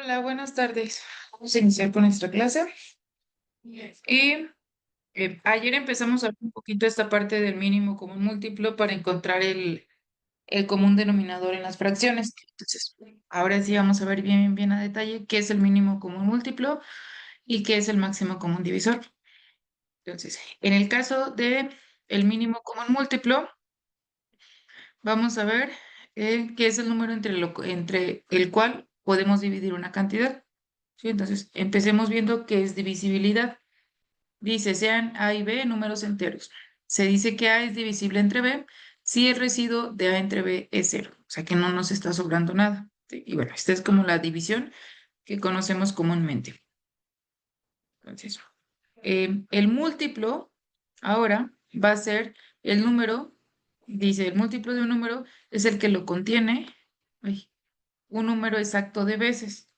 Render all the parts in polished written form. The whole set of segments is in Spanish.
Hola, buenas tardes. Vamos a iniciar con nuestra clase. Y ayer empezamos a ver un poquito esta parte del mínimo común múltiplo para encontrar el común denominador en las fracciones. Entonces, ahora sí vamos a ver bien a detalle qué es el mínimo común múltiplo y qué es el máximo común divisor. Entonces, en el caso de el mínimo común múltiplo, vamos a ver qué es el número entre el cual podemos dividir una cantidad. ¿Sí? Entonces, empecemos viendo qué es divisibilidad. Dice, sean A y B números enteros. Se dice que A es divisible entre B si el residuo de A entre B es cero, o sea que no nos está sobrando nada. ¿Sí? Y bueno, esta es como la división que conocemos comúnmente. Entonces, el múltiplo ahora va a ser el número, dice, el múltiplo de un número es el que lo contiene, ay, un número exacto de veces.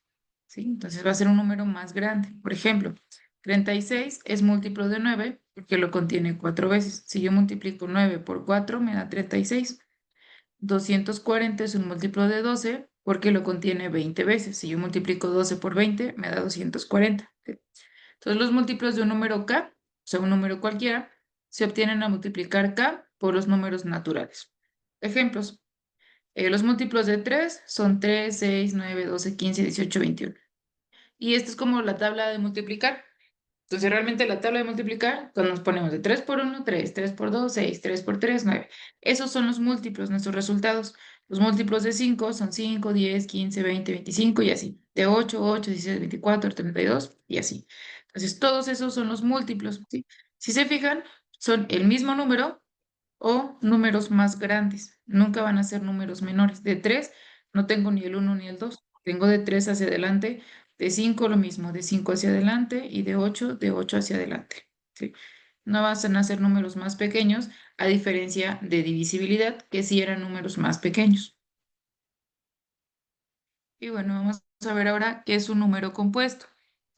¿Sí? Entonces va a ser un número más grande. Por ejemplo, 36 es múltiplo de 9 porque lo contiene cuatro veces. Si yo multiplico 9 por 4 me da 36. 240 es un múltiplo de 12 porque lo contiene 20 veces. Si yo multiplico 12 por 20 me da 240. ¿Sí? Entonces los múltiplos de un número k, o sea, un número cualquiera, se obtienen a multiplicar k por los números naturales. Ejemplos. Los múltiplos de 3 son 3, 6, 9, 12, 15, 18, 21. Y esta es como la tabla de multiplicar. Entonces, realmente la tabla de multiplicar, cuando nos ponemos de 3 por uno 3 3 por 2 6 3 por 3 9. Esos son los múltiplos, nuestros resultados. Los múltiplos de 5 son 5 10 15 20 25 y así. De 8 8 16 24 32 y así. Entonces, todos esos son los múltiplos, ¿sí? Si se fijan, son el mismo número o números más grandes. Nunca van a ser números menores. De 3 no tengo ni el uno ni el 2. Tengo de 3 hacia adelante, de 5 lo mismo, de 5 hacia adelante y de 8 hacia adelante. ¿Sí? No van a ser números más pequeños, a diferencia de divisibilidad, que sí eran números más pequeños. Y bueno, vamos a ver ahora qué es un número compuesto.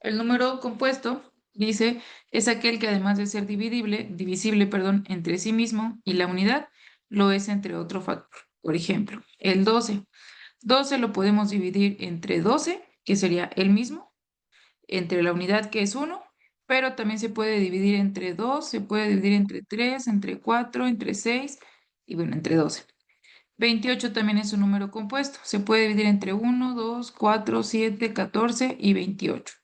El número compuesto, dice, es aquel que además de ser divisible, perdón, entre sí mismo y la unidad, lo es entre otro factor. Por ejemplo, el 12. 12 lo podemos dividir entre 12, que sería el mismo, entre la unidad que es uno, pero también se puede dividir entre 2, se puede dividir entre 3, entre 4, entre 6 y bueno, entre 12. 28 también es un número compuesto. Se puede dividir entre uno, 2, 4, 7, 14 y 28.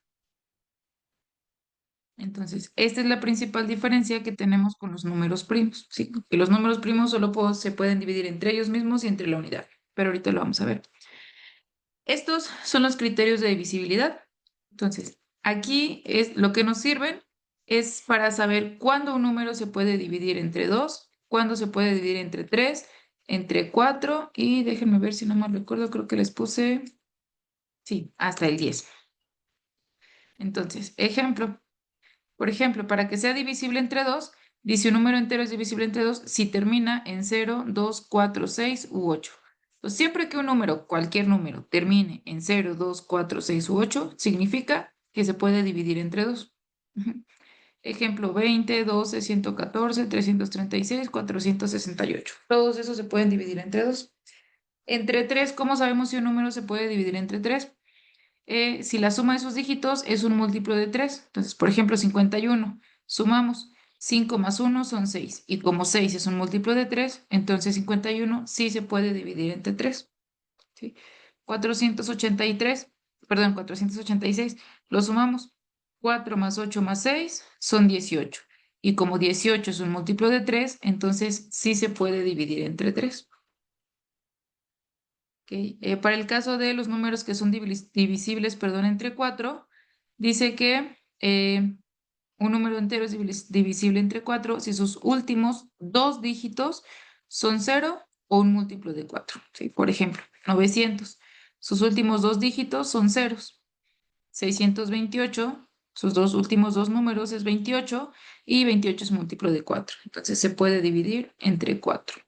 Entonces, esta es la principal diferencia que tenemos con los números primos, ¿sí? Que los números primos solo se pueden dividir entre ellos mismos y entre la unidad, pero ahorita lo vamos a ver. Estos son los criterios de divisibilidad. Entonces, aquí es lo que nos sirven es para saber cuándo un número se puede dividir entre 2, cuándo se puede dividir entre 3, entre 4 y déjenme ver si no mal recuerdo, creo que les puse, sí, hasta el 10. Entonces, ejemplo, por ejemplo, para que sea divisible entre 2, dice un número entero es divisible entre 2 si termina en 0, 2, 4, 6 u 8. Entonces, siempre que un número, cualquier número, termine en 0, 2, 4, 6 u 8, significa que se puede dividir entre 2. Ejemplo 20, 12, 114, 336, 468. Todos esos se pueden dividir entre 2. Entre 3, ¿cómo sabemos si un número se puede dividir entre 3? Si la suma de sus dígitos es un múltiplo de 3. Entonces, por ejemplo, 51. Sumamos 5 más 1 son 6. Y como 6 es un múltiplo de 3, entonces 51 sí se puede dividir entre 3. ¿Sí? 483, perdón, 486. Lo sumamos. 4 más 8 más 6 son 18. Y como 18 es un múltiplo de 3, entonces sí se puede dividir entre 3. Ok, para el caso de los números que son divisibles, perdón, entre 4, dice que un número entero es divisible entre 4 si sus últimos dos dígitos son cero o un múltiplo de 4. ¿Sí? Por ejemplo, 900, sus últimos dos dígitos son ceros. 628, sus dos últimos dos números es 28 y 28 es múltiplo de 4. Entonces se puede dividir entre 4.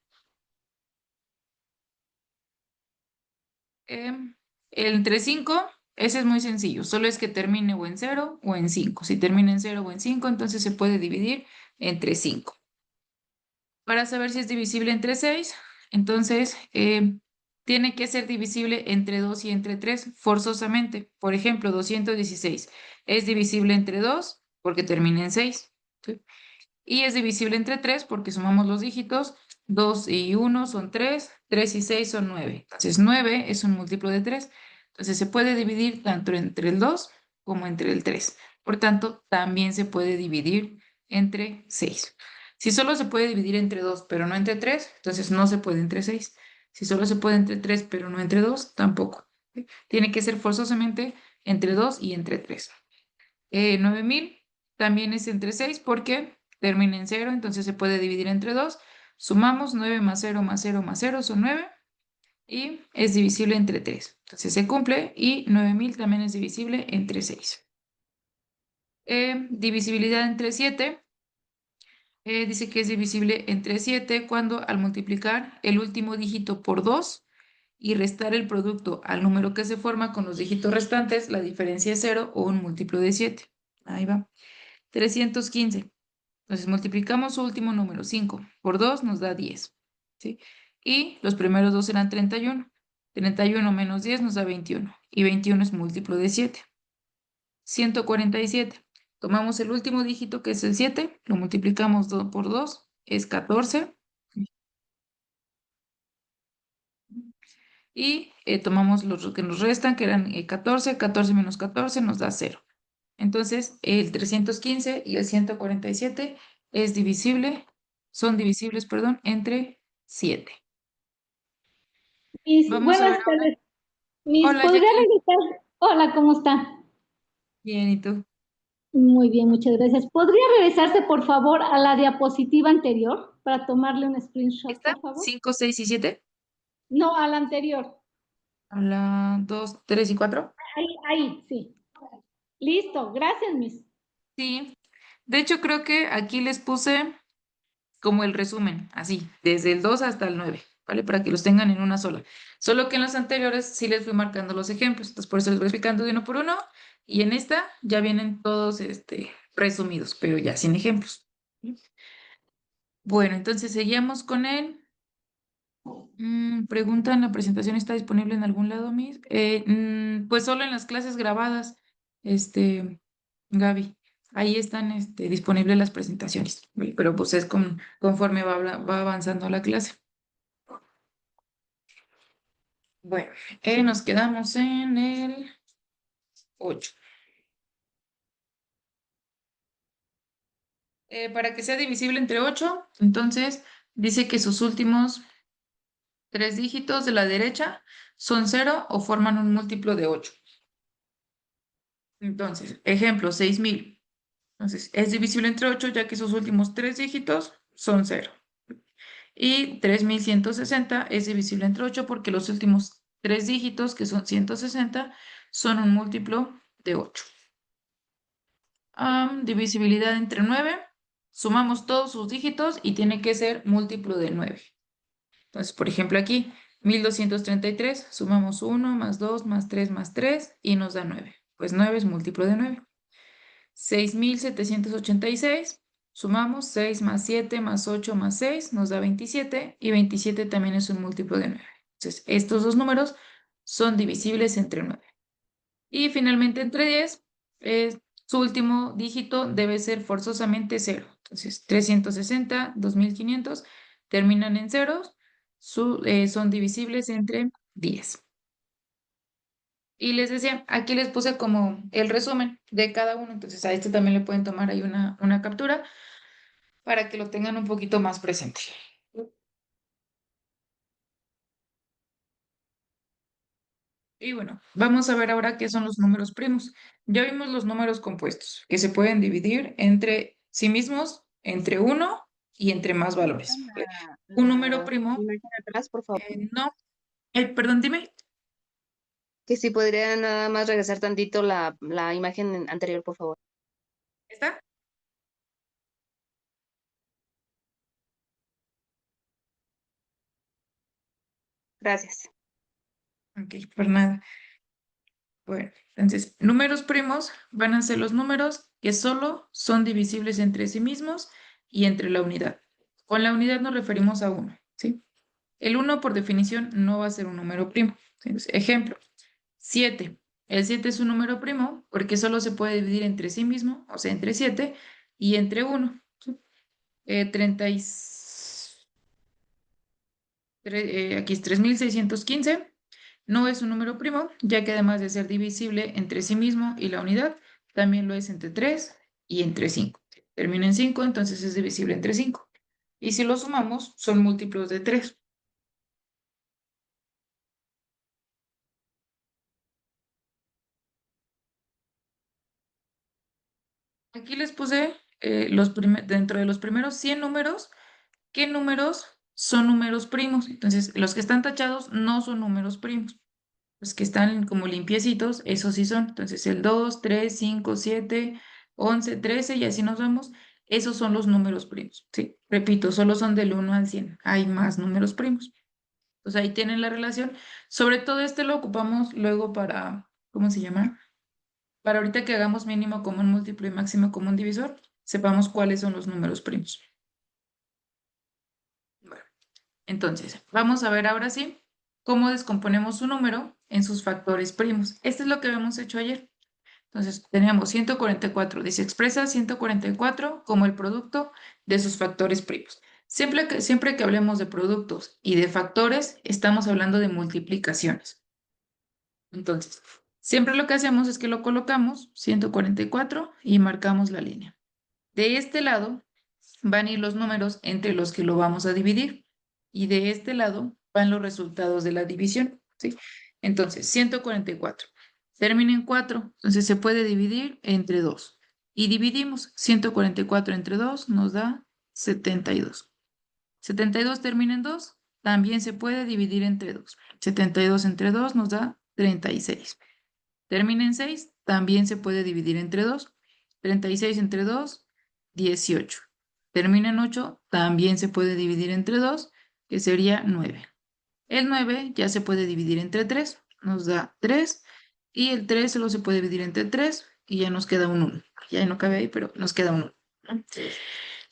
Em, el entre 5, ese es muy sencillo, solo es que termine o en cero o en 5. Si termina en cero o en 5, entonces se puede dividir entre 5. Para saber si es divisible entre 6, entonces tiene que ser divisible entre 2 y entre 3 forzosamente. Por ejemplo, 216 es divisible entre 2 porque termina en 6. ¿Sí? Y es divisible entre 3 porque sumamos los dígitos. 2 y 1 son 3, 3 y 6 son 9. Entonces 9 es un múltiplo de 3. Entonces se puede dividir tanto entre el 2 como entre el 3. Por tanto, también se puede dividir entre 6. Si solo se puede dividir entre 2 pero no entre 3, entonces no se puede entre 6. Si solo se puede entre 3 pero no entre 2, tampoco. ¿Sí? Tiene que ser forzosamente entre 2 y entre 3. 9000 también es entre 6 porque termina en 0, entonces se puede dividir entre 2. Sumamos 9 más 0 más 0 más 0 son 9 y es divisible entre 3. Entonces se cumple y 9000 también es divisible entre 6. Divisibilidad entre 7. Dice que es divisible entre 7 cuando al multiplicar el último dígito por 2 y restar el producto al número que se forma con los dígitos restantes, la diferencia es 0 o un múltiplo de 7. Ahí va. 315. Entonces multiplicamos su último número, 5, por 2 nos da 10. ¿Sí? Y los primeros dos serán 31. 31 menos 10 nos da 21. Y 21 es múltiplo de 7. 147. Tomamos el último dígito que es el 7, lo multiplicamos por 2, es 14. Y tomamos los que nos restan, que eran 14. 14 menos 14 nos da 0. Entonces, el 315 y el 147 es divisible, son divisibles, perdón, entre 7. Mis, Vamos a ver buenas ahora. tardes. Mis, Hola, ¿podría Jacqueline. regresar? Hola, ¿cómo está? Bien, ¿y tú? Muy bien, muchas gracias. ¿Podría regresarse, por favor, a la diapositiva anterior para tomarle un screenshot, ¿Esta? por favor? 5, 6 y 7. No, a la anterior. A la 2, 3 y 4. Ahí, sí. Listo, gracias, Miss. Sí. De hecho, creo que aquí les puse como el resumen, así, desde el 2 hasta el 9, ¿vale? Para que los tengan en una sola. Solo que en los anteriores sí les fui marcando los ejemplos, entonces por eso les voy explicando de uno por uno, y en esta ya vienen todos resumidos, pero ya sin ejemplos. Bueno, entonces seguimos con él. Preguntan, ¿la presentación está disponible en algún lado, Miss? Pues solo en las clases grabadas, Gaby. Ahí están, disponibles las presentaciones, ¿vale? Pero pues es conforme va avanzando la clase. Bueno, nos quedamos en el 8. Para que sea divisible entre 8, entonces dice que sus últimos tres dígitos de la derecha son 0 o forman un múltiplo de 8. Entonces, ejemplo, 6000. Entonces, es divisible entre 8 ya que sus últimos tres dígitos son 0. Y 3160 es divisible entre 8 porque los últimos tres dígitos, que son 160, son un múltiplo de 8. Divisibilidad entre 9. Sumamos todos sus dígitos y tiene que ser múltiplo de 9. Entonces, por ejemplo, aquí 1233, sumamos 1 más 2 más 3 más 3 y nos da 9. Pues 9 es múltiplo de 9. 6786, sumamos 6 más 7 más 8 más 6 nos da 27 y 27 también es un múltiplo de 9. Entonces, estos dos números son divisibles entre 9. Y finalmente entre 10, su último dígito debe ser forzosamente 0. Entonces, 360, 2500 terminan en ceros, son divisibles entre 10. Y les decía, aquí les puse como el resumen de cada uno, entonces a este también le pueden tomar ahí una captura para que lo tengan un poquito más presente. Y bueno, vamos a ver ahora qué son los números primos. Ya vimos los números compuestos, que se pueden dividir entre sí mismos, entre uno y entre más valores. ¿Vale? Un número La primo, imagen atrás, por favor. no, perdón, dime, Que si podría nada más regresar tantito la imagen anterior, por favor. ¿está? Gracias. Ok, por nada. Bueno, entonces, números primos van a ser los números que solo son divisibles entre sí mismos y entre la unidad. Con la unidad nos referimos a uno, ¿sí? El 1 por definición no va a ser un número primo. Entonces, ejemplo, 7. El 7 es un número primo porque solo se puede dividir entre sí mismo, o sea, entre 7 y entre 1. 30 aquí es 3615. No es un número primo, ya que además de ser divisible entre sí mismo y la unidad, también lo es entre 3 y entre 5. Termina en 5, entonces es divisible entre 5. Y si lo sumamos, son múltiplos de 3. Aquí les puse dentro de los primeros 100 números, ¿qué números son números primos? Entonces, los que están tachados no son números primos. Los que están como limpiecitos, esos sí son. Entonces, el 2, 3, 5, 7, 11, 13 y así nos vamos. Esos son los números primos, ¿sí? Repito, solo son del 1 al 100. Hay más números primos. Entonces, ahí tienen la relación. Sobre todo este lo ocupamos luego para, ¿cómo se llama? Para ahorita que hagamos mínimo común múltiplo y máximo común divisor, sepamos cuáles son los números primos. Bueno, entonces, vamos a ver ahora sí cómo descomponemos un número en sus factores primos. Esto es lo que habíamos hecho ayer. Entonces, teníamos 144. Dice, expresa 144 como el producto de sus factores primos. Siempre que hablemos de productos y de factores, estamos hablando de multiplicaciones. Entonces, siempre lo que hacemos es que lo colocamos 144 y marcamos la línea. De este lado van a ir los números entre los que lo vamos a dividir y de este lado van los resultados de la división, ¿sí? Entonces, 144 termina en 4, entonces se puede dividir entre 2. Y dividimos 144 entre 2 nos da 72. 72 termina en 2, también se puede dividir entre 2. 72 entre 2 nos da 36. Termina en 6, también se puede dividir entre 2. 36 entre 2, 18. Termina en 8, también se puede dividir entre 2, que sería 9. El 9 ya se puede dividir entre 3, nos da 3. Y el 3 solo se puede dividir entre 3 y ya nos queda un 1. Ya no cabe ahí, pero nos queda un 1.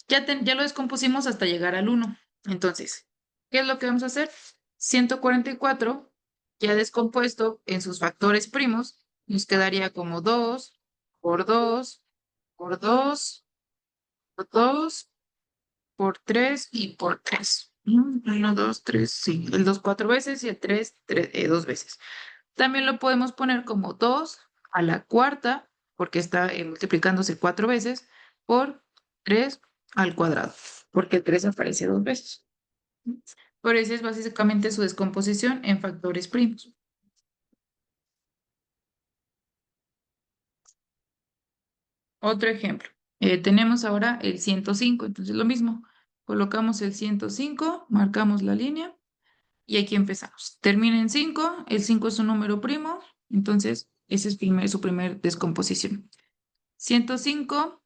Ya lo descompusimos hasta llegar al 1. Entonces, ¿qué es lo que vamos a hacer? 144, ya descompuesto en sus factores primos, nos quedaría como 2 por 2 por 2 por 2 por 3 y por 3. 1, 2, 3, sí. El 2 4 veces y el 3 2 veces. También lo podemos poner como 2 a la cuarta, porque está multiplicándose 4 veces, por 3 al cuadrado, porque el 3 aparece 2 veces. Por eso es básicamente su descomposición en factores primos. Otro ejemplo. Tenemos ahora el 105, entonces lo mismo. Colocamos el 105, marcamos la línea y aquí empezamos. Termina en 5, el 5 es un número primo, entonces esa es su primer descomposición. 105,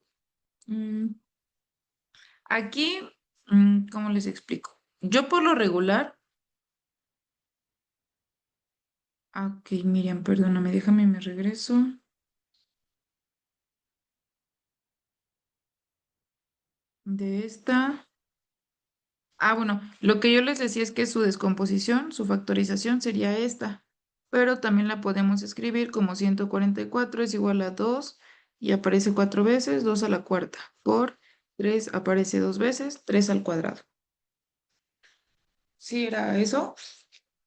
mm, aquí, ¿cómo les explico? Yo por lo regular, ok, Miriam, perdóname, déjame, me regreso de esta. Bueno, lo que yo les decía es que su descomposición, su factorización sería esta, pero también la podemos escribir como 144 es igual a 2 y aparece 4 veces, 2 a la cuarta, por 3 aparece 2 veces, 3 al cuadrado. ¿Sí era eso?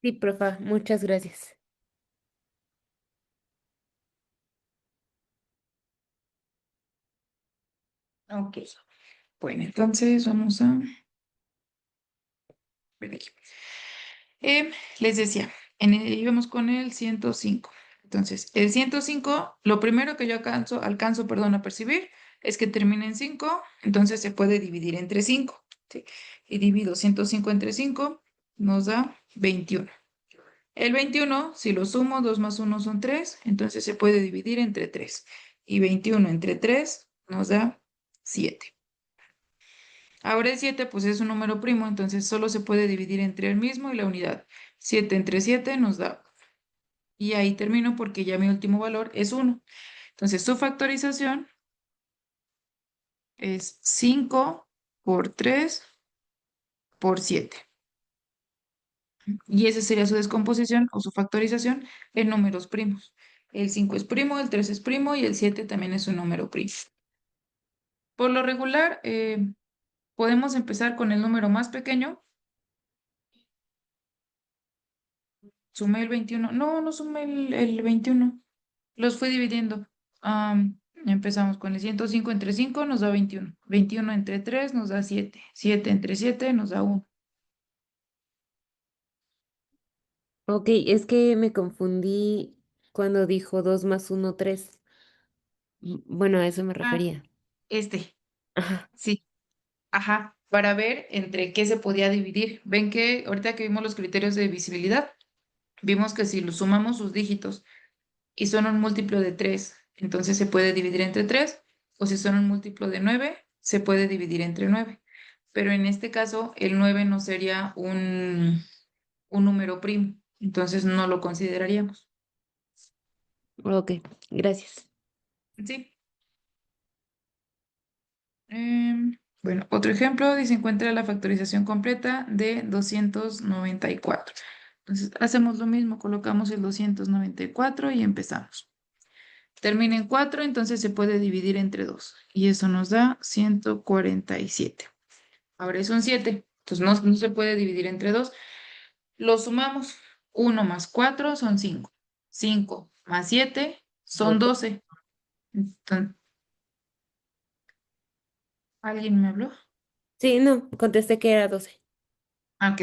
Sí, profa, muchas gracias. Ok. Bueno, entonces vamos a ver aquí. Les decía, íbamos con el 105. Entonces, el 105, lo primero que yo alcanzo, perdón, a percibir es que termina en 5, entonces se puede dividir entre 5. ¿Sí? Y divido 105 entre 5, nos da 21. El 21, si lo sumo, 2 más 1 son 3, entonces se puede dividir entre 3. Y 21 entre 3 nos da 7. Ahora el 7 pues es un número primo, entonces solo se puede dividir entre el mismo y la unidad. 7 entre 7 nos da. Y ahí termino porque ya mi último valor es 1. Entonces su factorización es 5 por 3 por 7. Y esa sería su descomposición o su factorización en números primos. El 5 es primo, el 3 es primo y el 7 también es un número primo. Por lo regular, podemos empezar con el número más pequeño. Sumé el 21. No, no sumé el 21. Los fui dividiendo. Empezamos con el 105 entre 5 nos da 21. 21 entre 3 nos da 7. 7 entre 7 nos da 1. Ok, es que me confundí cuando dijo 2 más uno 3. Bueno, a eso me Ah, refería. este. Ajá. Sí. Ajá. Para ver entre qué se podía dividir. Ven que ahorita que vimos los criterios de divisibilidad, vimos que si los sumamos sus dígitos y son un múltiplo de 3 entonces se puede dividir entre 3 o si son un múltiplo de 9 se puede dividir entre 9. Pero en este caso, el 9 no sería un número primo, entonces no lo consideraríamos. Ok, gracias. Sí. Bueno, otro ejemplo, dice encuentra la factorización completa de 294. Entonces, hacemos lo mismo, colocamos el 294 y empezamos. Termina en 4, entonces se puede dividir entre 2 y eso nos da 147. Ahora es un 7, entonces no se puede dividir entre 2. Lo sumamos. 1 más 4 son 5. 5 más 7 son 12. Entonces, ¿alguien me habló? Sí, no, contesté que era 12. Ah, ok.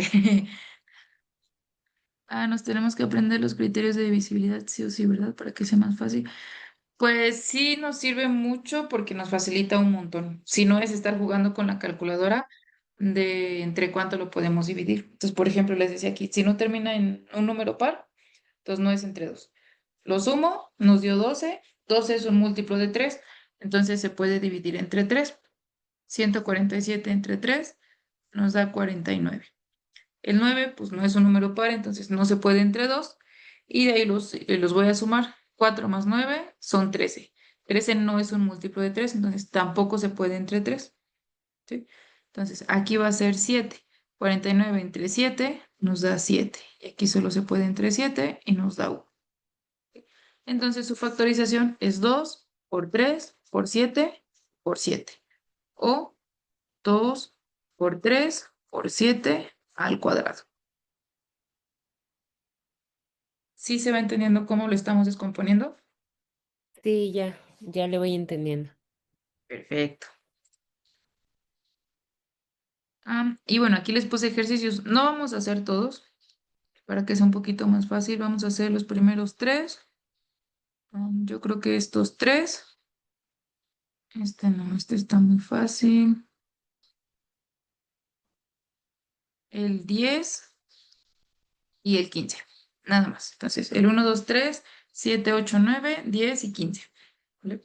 Nos tenemos que aprender los criterios de divisibilidad, sí o sí, ¿verdad? Para que sea más fácil. Pues sí nos sirve mucho porque nos facilita un montón. Si no es estar jugando con la calculadora de entre cuánto lo podemos dividir. Entonces, por ejemplo, les decía aquí, si no termina en un número par, entonces no es entre 2. Lo sumo, nos dio 12. 12 es un múltiplo de 3, entonces se puede dividir entre 3. 147 entre 3 nos da 49. El 9 pues no es un número par, entonces no se puede entre 2. Y de ahí los voy a sumar. 4 más 9 son 13. 13 no es un múltiplo de 3, entonces tampoco se puede entre 3. ¿Sí? Entonces aquí va a ser 7. 49 entre 7 nos da 7. Y aquí solo se puede entre 7 y nos da 1. Entonces su factorización es 2 por 3 por 7 por 7. O 2 por 3 por 7 al cuadrado. ¿Sí se va entendiendo cómo lo estamos descomponiendo? Sí, ya le voy entendiendo. Perfecto. Y bueno, aquí les puse ejercicios. No vamos a hacer todos, para que sea un poquito más fácil. Vamos a hacer los primeros tres. Yo creo que estos tres. Este no, este está muy fácil. El 10 y el 15. Nada más. Entonces, el 1, 2, 3, 7, 8, 9, 10 y 15. ¿Vale?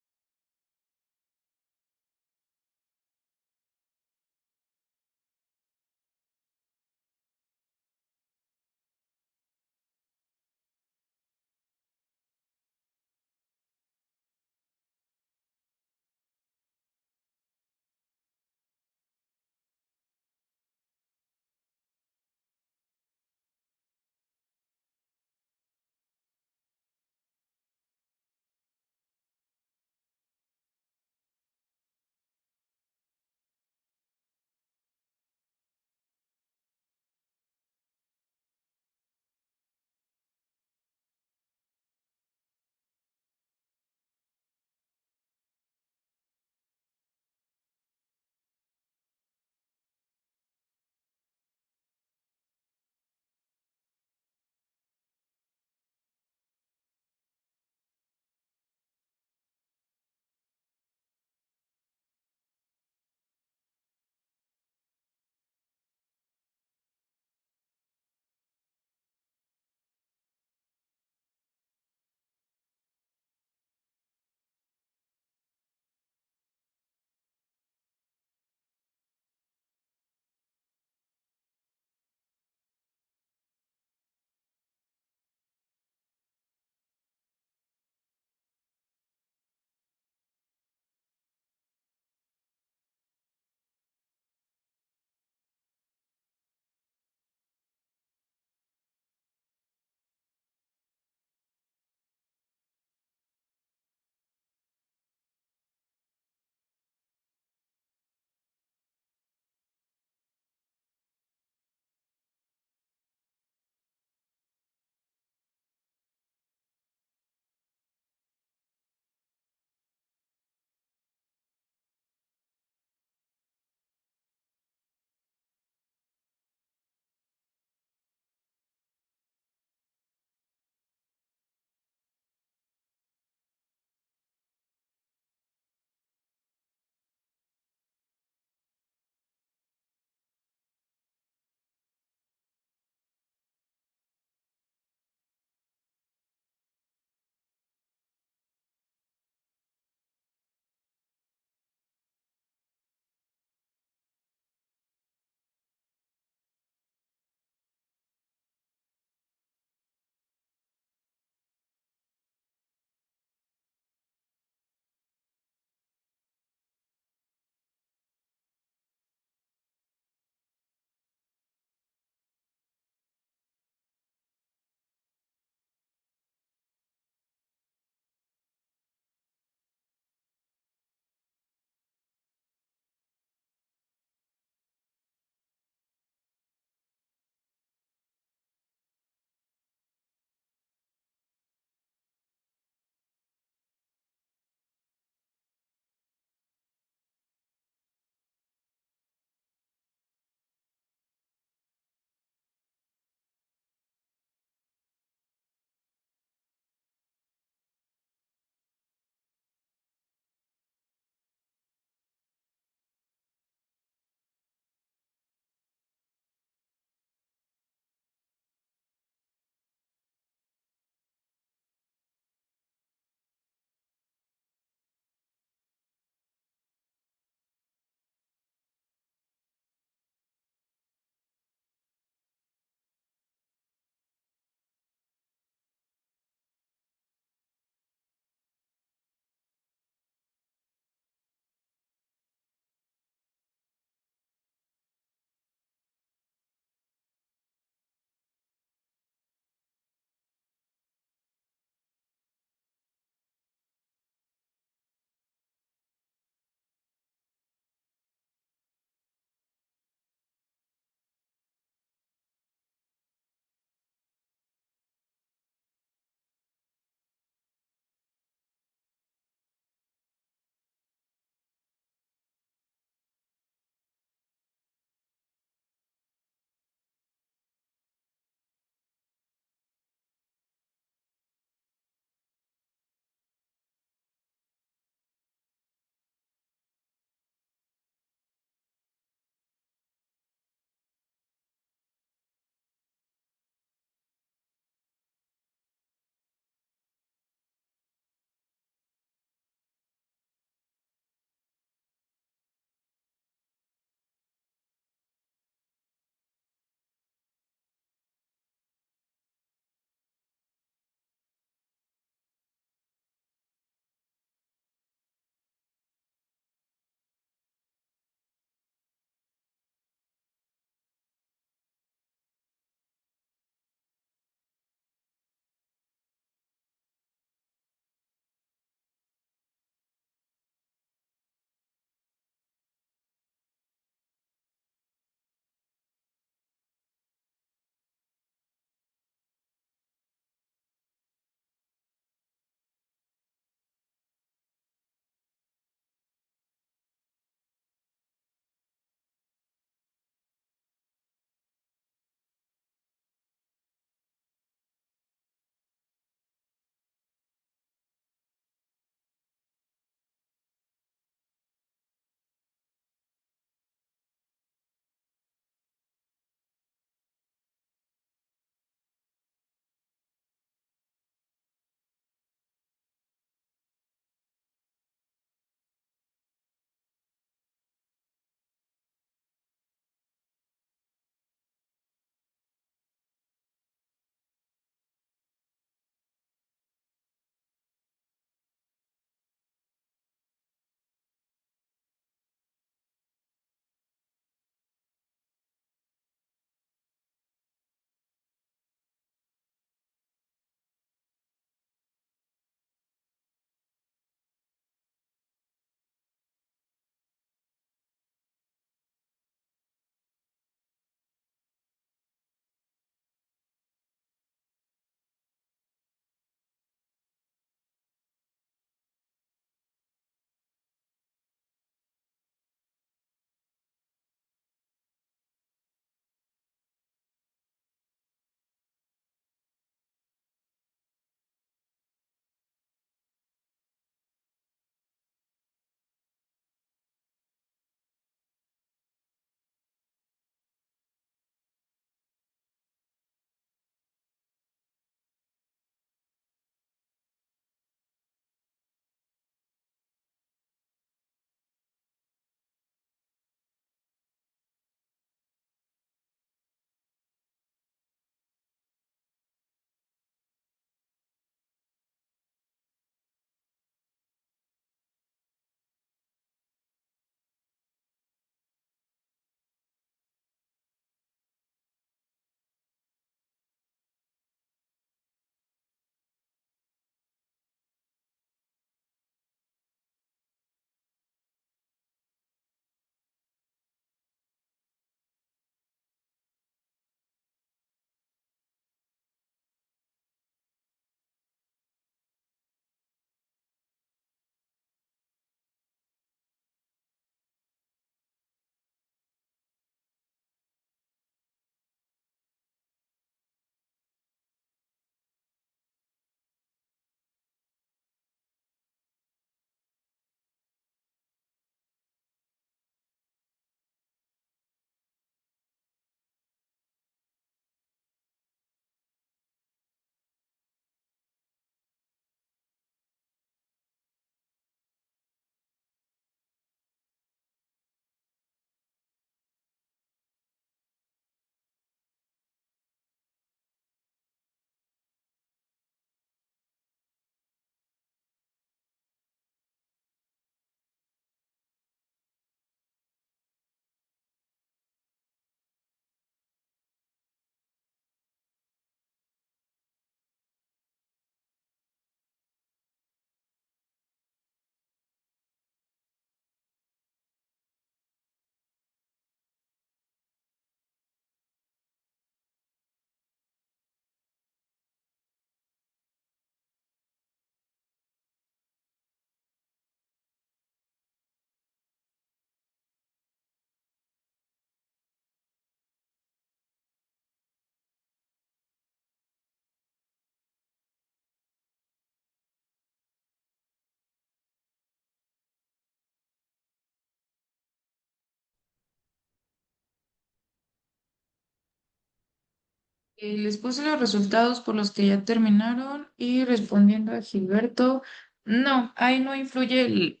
Les puse los resultados por los que ya terminaron y respondiendo a Gilberto, no, ahí no influye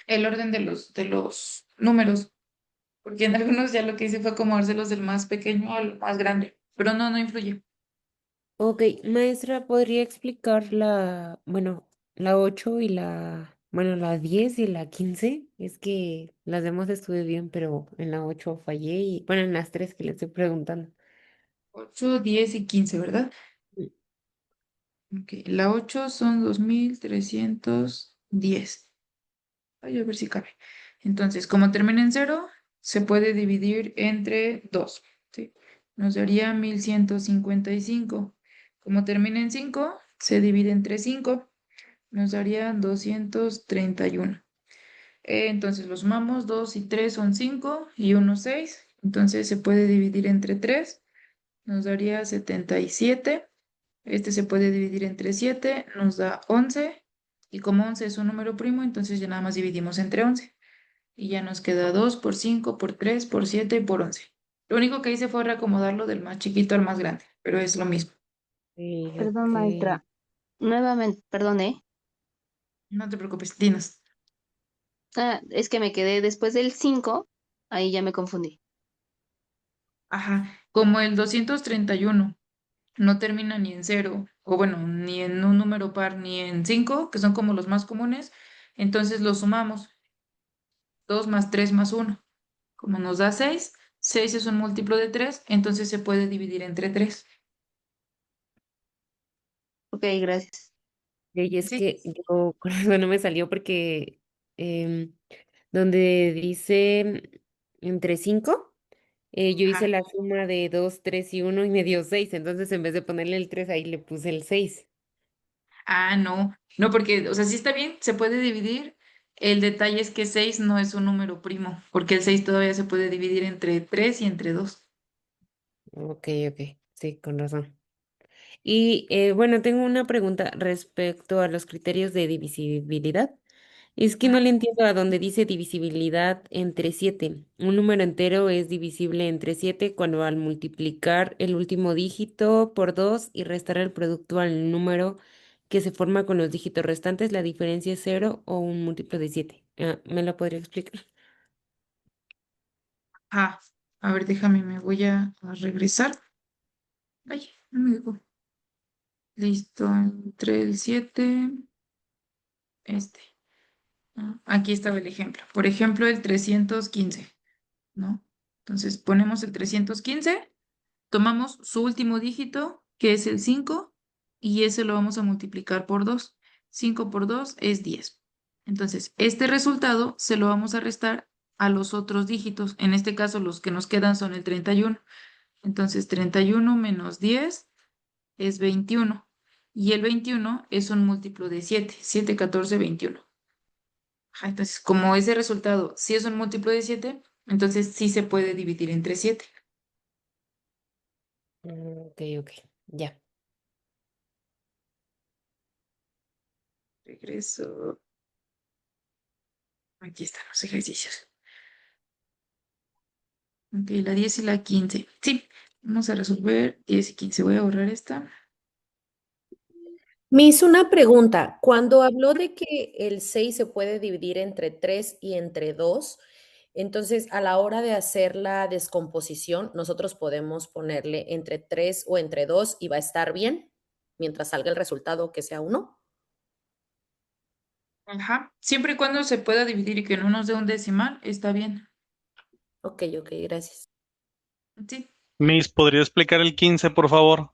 el orden de los números, porque en algunos ya lo que hice fue acomodárselos del más pequeño al más grande, pero no, no influye. Ok, maestra, ¿podría explicar bueno, la 8 y bueno, la 10 y la 15? Es que las demás estuve bien, pero en la 8 fallé y, bueno, en las tres que le estoy preguntando. 8, 10 y 15, ¿verdad? Mm. Ok, la 8 son 2310. Ay, a ver si cabe. Entonces, como termina en cero, se puede dividir entre 2, ¿sí? Nos daría 1155. Como termina en 5, se divide entre 5, nos daría 231. Entonces, los sumamos, 2 y 3 son 5 y uno 6. Entonces, se puede dividir entre 3, nos daría 77. Este se puede dividir entre 7, nos da 11. Y como 11 es un número primo, entonces ya nada más dividimos entre 11. Y ya nos queda 2 por 5 por 3 por 7 y por 11. Lo único que hice fue reacomodarlo del más chiquito al más grande, pero es lo mismo. Sí, Perdón, ok. maestra. Nuevamente, perdón, ¿eh? No te preocupes, dinos. Ah, es que me quedé después del 5, ahí ya me confundí. Ajá, como el 231 no termina ni en cero, o bueno, ni en un número par, ni en 5, que son como los más comunes, entonces lo sumamos. 2 más 3 más uno. Como nos da 6, 6 es un múltiplo de 3, entonces se puede dividir entre 3. Ok, gracias. Y es Sí. que yo con eso no me salió porque em, donde dice entre 5, yo hice Ajá. la suma de 2, 3 y uno y me dio 6. Entonces en vez de ponerle el 3 ahí le puse el 6. Ah, no, no, porque, o sea, sí está bien, se puede dividir. El detalle es que 6 no es un número primo, porque el 6 todavía se puede dividir entre 3 y entre 2. Ok, ok, sí, con razón. Y bueno, tengo una pregunta respecto a los criterios de divisibilidad. Es que no le entiendo a donde dice divisibilidad entre 7. Un número entero es divisible entre 7 cuando al multiplicar el último dígito por 2 y restar el producto al número que se forma con los dígitos restantes, la diferencia es cero o un múltiplo de 7. ¿Me lo podría explicar? Ah, a ver, déjame, me voy a regresar. Ay, no me dejó. Listo, entre el 7, este. Aquí estaba el ejemplo. Por ejemplo, el 315, ¿no? Entonces ponemos el 315. Tomamos su último dígito, que es el 5, y ese lo vamos a multiplicar por 2. 5 por 2 es 10. Entonces, este resultado se lo vamos a restar a los otros dígitos. En este caso, los que nos quedan son el 31. Entonces, 31 menos 10 es 21. Y el 21 es un múltiplo de 7. 7, 14, 21. Ajá, entonces, como ese resultado sí es un múltiplo de 7, entonces sí se puede dividir entre 7. Ok, ok, ya. Regreso. Aquí están los ejercicios. Ok, la 10 y la 15. Sí, vamos a resolver 10 y 15. Voy a borrar esta. Me hizo una pregunta. Cuando habló de que el 6 se puede dividir entre 3 y entre 2, entonces a la hora de hacer la descomposición, nosotros podemos ponerle entre 3 o entre 2 y va a estar bien mientras salga el resultado que sea uno. Ajá. Siempre y cuando se pueda dividir y que no nos dé un decimal, está bien. Ok, ok, gracias. Sí, Miss, ¿podría explicar el 15, por favor?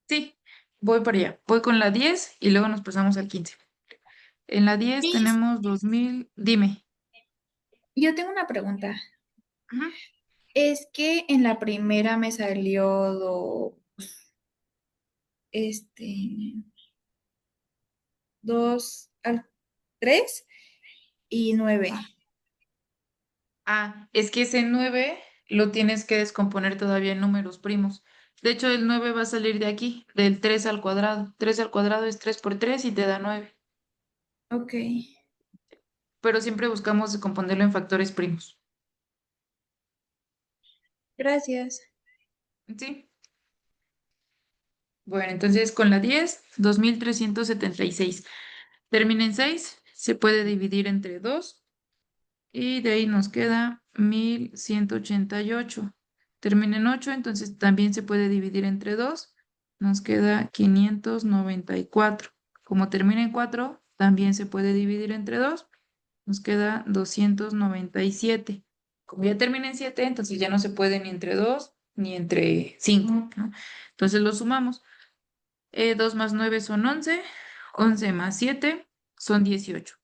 sí. Voy para allá. Voy con la 10 y luego nos pasamos al 15. En la 10 Miss, tenemos 2000. Dime. yo tengo una pregunta. Ujú. Es que en la primera me salió este, 2 al 3 y 9. Es que ese 9 lo tienes que descomponer todavía en números primos. De hecho, el 9 va a salir de aquí, del 3 al cuadrado. 3 al cuadrado es 3 por 3 y te da 9. Ok, Pero siempre buscamos descomponerlo en factores primos. gracias. ¿Sí? Bueno, entonces con la 10, 2376. Termina en 6, se puede dividir entre 2 y de ahí nos queda 1188. Termina en 8, entonces también se puede dividir entre 2, nos queda 594. Como termina en 4, también se puede dividir entre 2, nos queda 297. Como ya termina en 7, entonces ya no se puede ni entre 2 ni entre 5, ¿no? Entonces lo sumamos. 2 más 9 son 11, 11 más 7 son 18.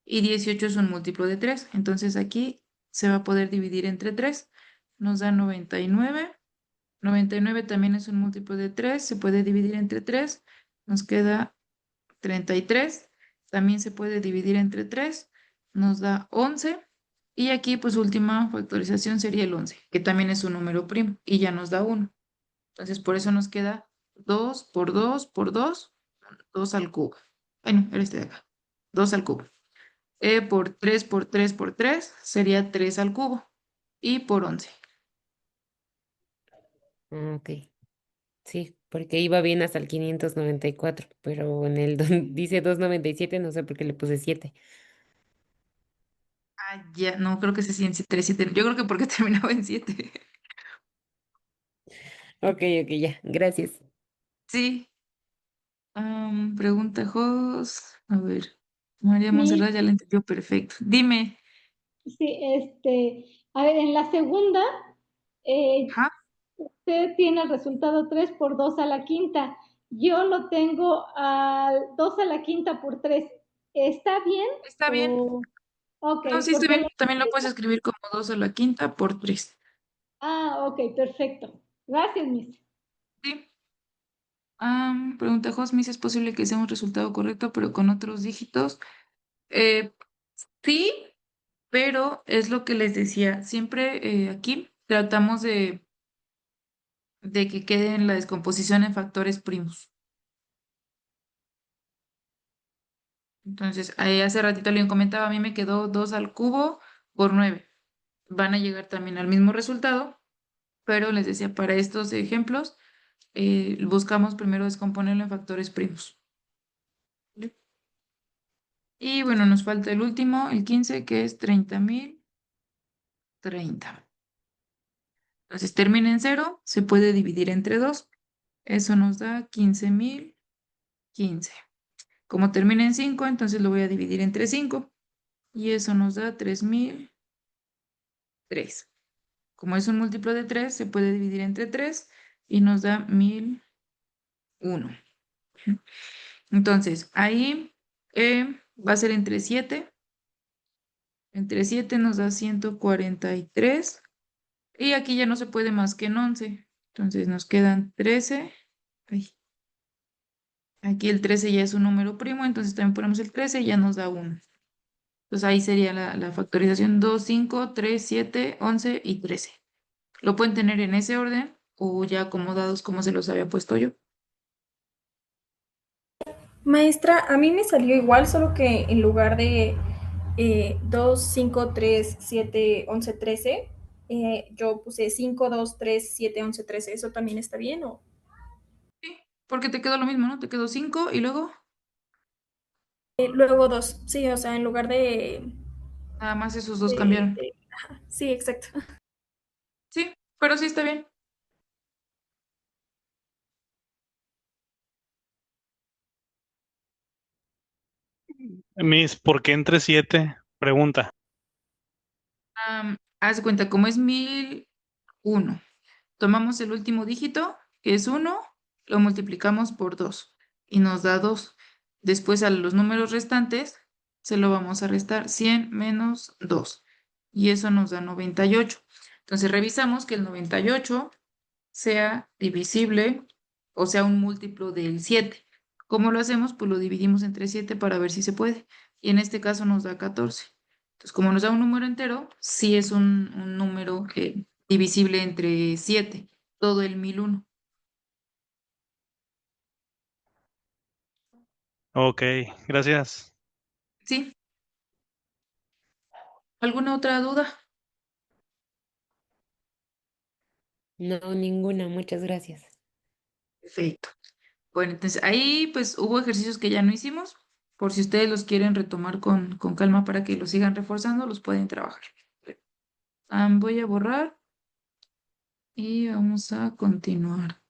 Y 18 es un múltiplo de 3, entonces aquí se va a poder dividir entre 3. Nos da 99. 99 también es un múltiplo de 3, se puede dividir entre 3. Nos queda 33. También se puede dividir entre 3. Nos da 11. Y aquí, pues, última factorización sería el 11, que también es un número primo, y ya nos da 1. Entonces, por eso nos queda 2 por 2 por 2, 2 al cubo. Bueno, era este de acá. 2 al cubo. Por 3 por 3 por 3 sería 3 al cubo. Y por 11. Ok, sí, porque iba bien hasta el 594, pero en el donde dice 297 no sé por qué le puse 7. Ah, ya, no, creo que se 3, 7. Yo creo que porque terminaba en 7. Ok, ok, ya, gracias. Sí. Pregunta Jos. A ver. María Miss, Monserrat ya la entendió perfecto. Dime. sí, a ver, en la segunda, eh, Ajá, usted tiene el resultado 3 por 2 a la quinta. Yo lo tengo al 2 a la quinta por 3. ¿Está bien? está bien. O, ok, No, sí está porque bien. También lo puedes escribir como 2 a la quinta por 3. ok, perfecto. Gracias, Miss. Sí. Pregunta Jos, ¿es posible que sea un resultado correcto, pero con otros dígitos? Eh, sí, pero es lo que les decía. Siempre aquí tratamos de que quede en la descomposición en factores primos. Entonces, hace ratito le comentaba, a mí me quedó 2 al cubo por 9. Van a llegar también al mismo resultado, pero les decía, para estos ejemplos, buscamos primero descomponerlo en factores primos. ¿Vale? Y bueno, nos falta el último, el 15, que es 30.030. Entonces, termina en 0, se puede dividir entre 2. Eso nos da 15.015. Como termina en 5, entonces lo voy a dividir entre 5. Y eso nos da 3.003. Como es un múltiplo de 3, se puede dividir entre 3 y nos da 1.001. Entonces, ahí va a ser entre 7. Entre 7 nos da 143. Y aquí ya no se puede más que en 11. Entonces nos quedan 13. Ay, aquí el 13 ya es un número primo, entonces también ponemos el 13 y ya nos da 1. Entonces ahí sería la factorización: 2, 5, 3, 7, 11 y 13. Lo pueden tener en ese orden o ya acomodados como se los había puesto yo. Maestra, a mí me salió igual, solo que en lugar de 2, 5, 3, 7, 11, 13, yo puse 5, 2, 3, 7, 11, 13. ¿Eso también está bien? ¿O? Sí, porque te quedó lo mismo, ¿no? Te quedó 5 y luego Luego 2, sí, o sea, en lugar nada más esos dos cambiaron. sí, exacto. Sí, pero sí está bien. ¿Por qué entre 7? Pregunta. Haz de cuenta, como es 1.001, tomamos el último dígito, que es 1, lo multiplicamos por 2 y nos da 2. Después a los números restantes se lo vamos a restar: 100 menos 2 y eso nos da 98. Entonces revisamos que el 98 sea divisible, o sea, un múltiplo del 7. ¿Cómo lo hacemos? Pues lo dividimos entre 7 para ver si se puede. Y en este caso nos da 14. Entonces, como nos da un número entero, sí es un número divisible entre 7, todo el 1.001. Ok, gracias. ¿Sí? ¿Alguna otra duda? No, ninguna, muchas gracias. Perfecto. Bueno, entonces ahí pues hubo ejercicios que ya no hicimos. Por si ustedes los quieren retomar con calma para que los sigan reforzando, los pueden trabajar. Voy a borrar y vamos a continuar.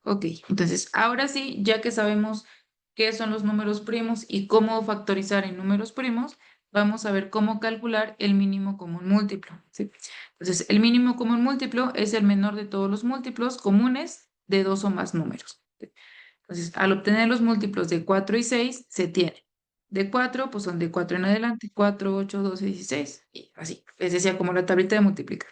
Ok, entonces ahora sí, ya que sabemos qué son los números primos y cómo factorizar en números primos, vamos a ver cómo calcular el mínimo común múltiplo, ¿sí? Entonces, el mínimo común múltiplo es el menor de todos los múltiplos comunes de dos o más números, ¿sí? Entonces, al obtener los múltiplos de 4 y 6, se tiene. De 4, pues son de 4 en adelante, 4, 8, 12, 16, y así. Es decir, como la tablita de multiplicar.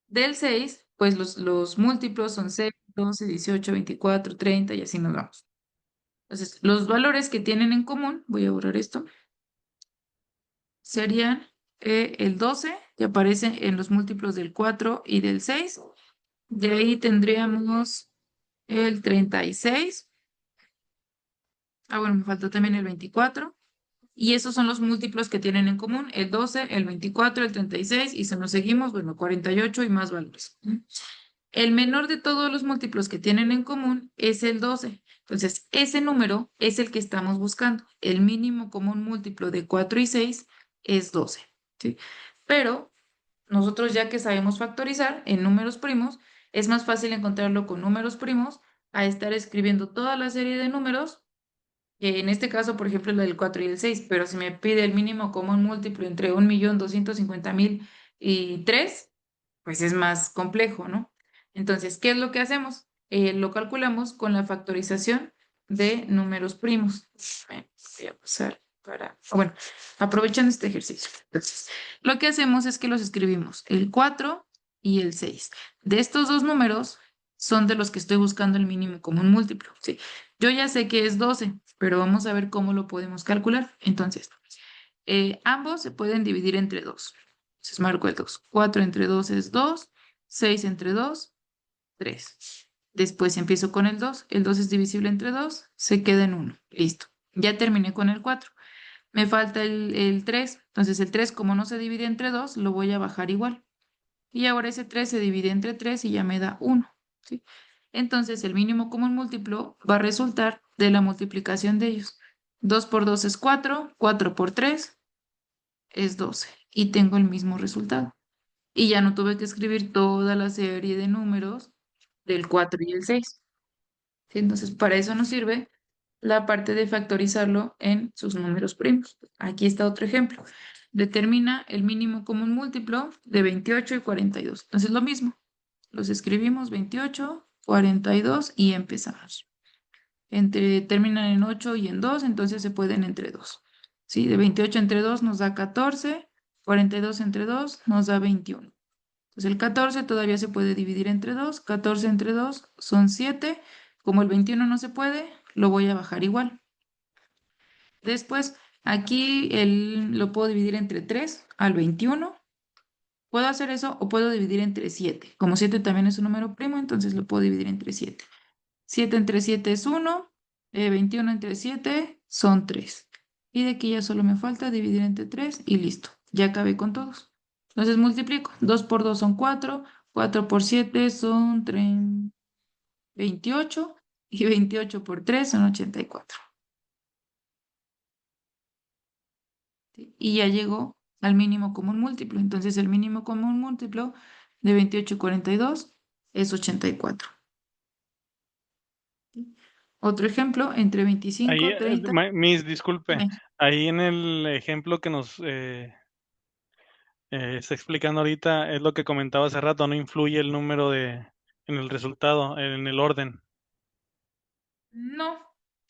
Del 6, pues los múltiplos son 6, 12, 18, 24, 30 y así nos vamos. Entonces, los valores que tienen en común, voy a borrar esto, serían el 12, que aparece en los múltiplos del 4 y del 6. De ahí tendríamos el 36. Bueno, me faltó también el 24. Y esos son los múltiplos que tienen en común, el 12, el 24, el 36, y si nos seguimos, bueno, 48 y más valores. El menor de todos los múltiplos que tienen en común es el 12. Entonces, ese número es el que estamos buscando. El mínimo común múltiplo de 4 y 6 es 12, ¿sí? Pero nosotros ya que sabemos factorizar en números primos, es más fácil encontrarlo con números primos a estar escribiendo toda la serie de números, que en este caso, por ejemplo, la del 4 y el 6, pero si me pide el mínimo común múltiplo entre 1.250.000 y 3, pues es más complejo, ¿no? Entonces, ¿qué es lo que hacemos? Lo calculamos con la factorización de números primos. Voy a pasar bueno, aprovechando este ejercicio. Entonces, lo que hacemos es que los escribimos el 4 y el 6. De estos dos números son de los que estoy buscando el mínimo común múltiplo, ¿sí? Yo ya sé que es 12, pero vamos a ver cómo lo podemos calcular. Entonces, ambos se pueden dividir entre 2. Entonces marco el 2. 4 entre 2 es 2. 6 entre 2, 3. Después empiezo con el 2. El 2 es divisible entre 2. Se queda en 1. Listo. Ya terminé con el 4. Me falta el 3. Entonces el 3, como no se divide entre 2, lo voy a bajar igual. Y ahora ese 3 se divide entre 3 y ya me da 1, ¿sí? Entonces el mínimo común múltiplo va a resultar de la multiplicación de ellos. 2 por 2 es 4. 4 por 3 es 12 y tengo el mismo resultado. Y ya no tuve que escribir toda la serie de números del 4 y el 6. ¿Sí? Entonces, para eso nos sirve la parte de factorizarlo en sus números primos. Aquí está otro ejemplo. Determina el mínimo común múltiplo de 28 y 42. Entonces, lo mismo. Los escribimos 28, 42 y empezamos. Terminan en 8 y en 2, entonces se pueden entre 2. ¿Sí? De 28 entre 2 nos da 14, 42 entre 2 nos da 21. Entonces el 14 todavía se puede dividir entre 2, 14 entre 2 son 7. Como el 21 no se puede, lo voy a bajar igual. Después, aquí lo puedo dividir entre 3 al 21. Puedo hacer eso o puedo dividir entre 7. Como 7 también es un número primo, entonces lo puedo dividir entre 7. 7 entre 7 es 1, 21 entre 7 son 3. Y de aquí ya solo me falta dividir entre 3 y listo. Ya acabé con todos. Entonces multiplico. 2 por 2 son 4, 4 por 7 son 28 y 28 por 3 son 84. ¿Sí? Y ya llegó al mínimo común múltiplo. Entonces el mínimo común múltiplo de 28 y 42 es 84. ¿Sí? Otro ejemplo, entre 25 Ahí, y 30. Miss, disculpe, Dime. ahí en el ejemplo que nos está explicando ahorita, es lo que comentaba hace rato, no influye el número en el resultado, en el orden. No,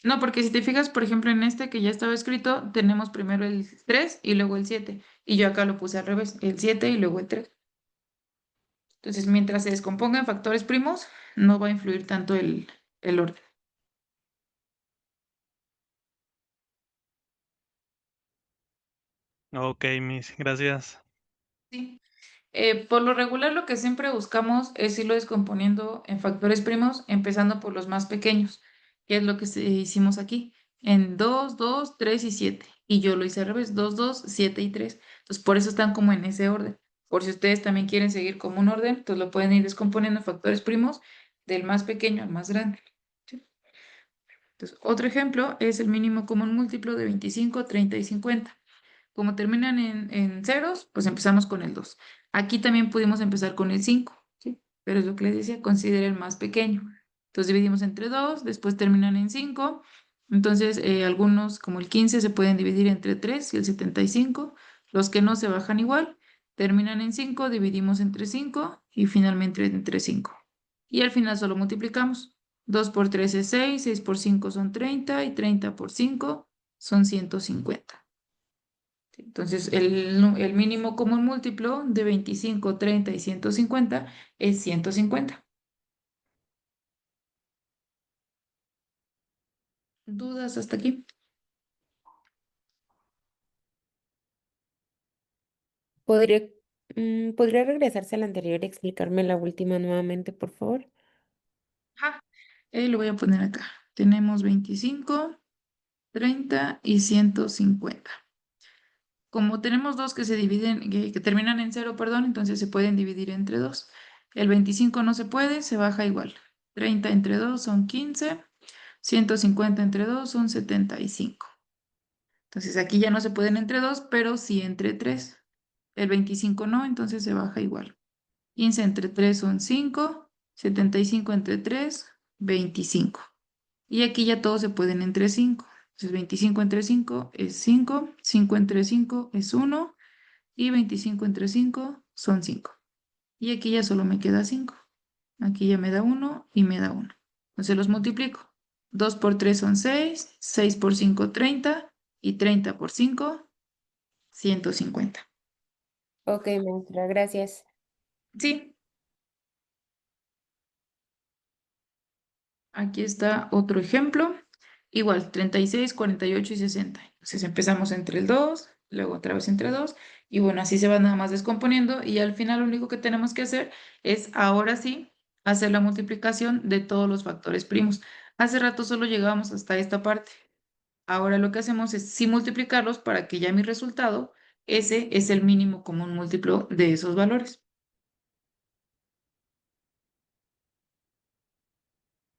no, porque si te fijas, por ejemplo, en este que ya estaba escrito, tenemos primero el 3 y luego el 7. Y yo acá lo puse al revés, el 7 y luego el 3. Entonces, mientras se descomponga en factores primos, no va a influir tanto el orden. Ok, Miss, gracias. Sí. Por lo regular, lo que siempre buscamos es irlo descomponiendo en factores primos, empezando por los más pequeños, que es lo que hicimos aquí, en 2, 2, 3 y 7. Y yo lo hice al revés, 2, 2, 7 y 3. Entonces, por eso están como en ese orden. Por si ustedes también quieren seguir como un orden, entonces lo pueden ir descomponiendo en factores primos del más pequeño al más grande. ¿Sí? Entonces, otro ejemplo es el mínimo común múltiplo de 25, 30 y 50. Como terminan en ceros, pues empezamos con el 2. Aquí también pudimos empezar con el 5, ¿sí? Pero es lo que les decía, considera el más pequeño. Entonces dividimos entre 2, después terminan en 5. Entonces, algunos, como el 15, se pueden dividir entre 3 y el 75. Los que no se bajan igual, terminan en 5, dividimos entre 5 y finalmente entre 5. Y al final solo multiplicamos. 2 por 3 es 6, 6 por 5 son 30 y 30 por 5 son 150. Entonces, el mínimo común múltiplo de 25, 30 y 150 es 150. ¿Dudas hasta aquí? ¿Podría, ¿podría regresarse a la anterior y explicarme la última nuevamente, por favor? Ajá, lo voy a poner acá. Tenemos 25, 30 y 150. Como tenemos dos que se dividen, que terminan en cero, perdón, entonces se pueden dividir entre dos. El 25 no se puede, se baja igual. 30 entre 2 son 15, 150 entre 2 son 75. Entonces aquí ya no se pueden entre 2, pero sí entre 3. El 25 no, entonces se baja igual. 15 entre 3 son 5, 75 entre 3, 25. Y aquí ya todos se pueden entre 5. Entonces 25 entre 5 es 5, 5 entre 5 es 1 y 25 entre 5 son 5. Y aquí ya solo me queda 5. Aquí ya me da 1 y me da 1. Entonces los multiplico. 2 por 3 son 6, 6 por 5 30 y 30 por 5 150. Ok, maestra, gracias. Sí, aquí está otro ejemplo. Igual, 36, 48 y 60. Entonces empezamos entre el 2, luego otra vez entre 2, y bueno, así se va nada más descomponiendo, y al final lo único que tenemos que hacer es, ahora sí, hacer la multiplicación de todos los factores primos. Hace rato solo llegábamos hasta esta parte. Ahora lo que hacemos es sí multiplicarlos para que ya mi resultado, ese es el mínimo común múltiplo de esos valores.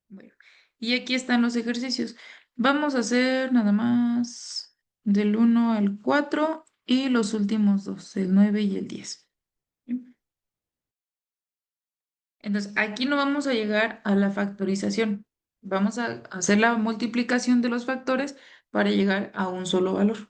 Bueno, y aquí están los ejercicios. Vamos a hacer nada más del 1 al 4 y los últimos dos, el 9 y el 10. Entonces, aquí no vamos a llegar a la factorización. Vamos a hacer la multiplicación de los factores para llegar a un solo valor.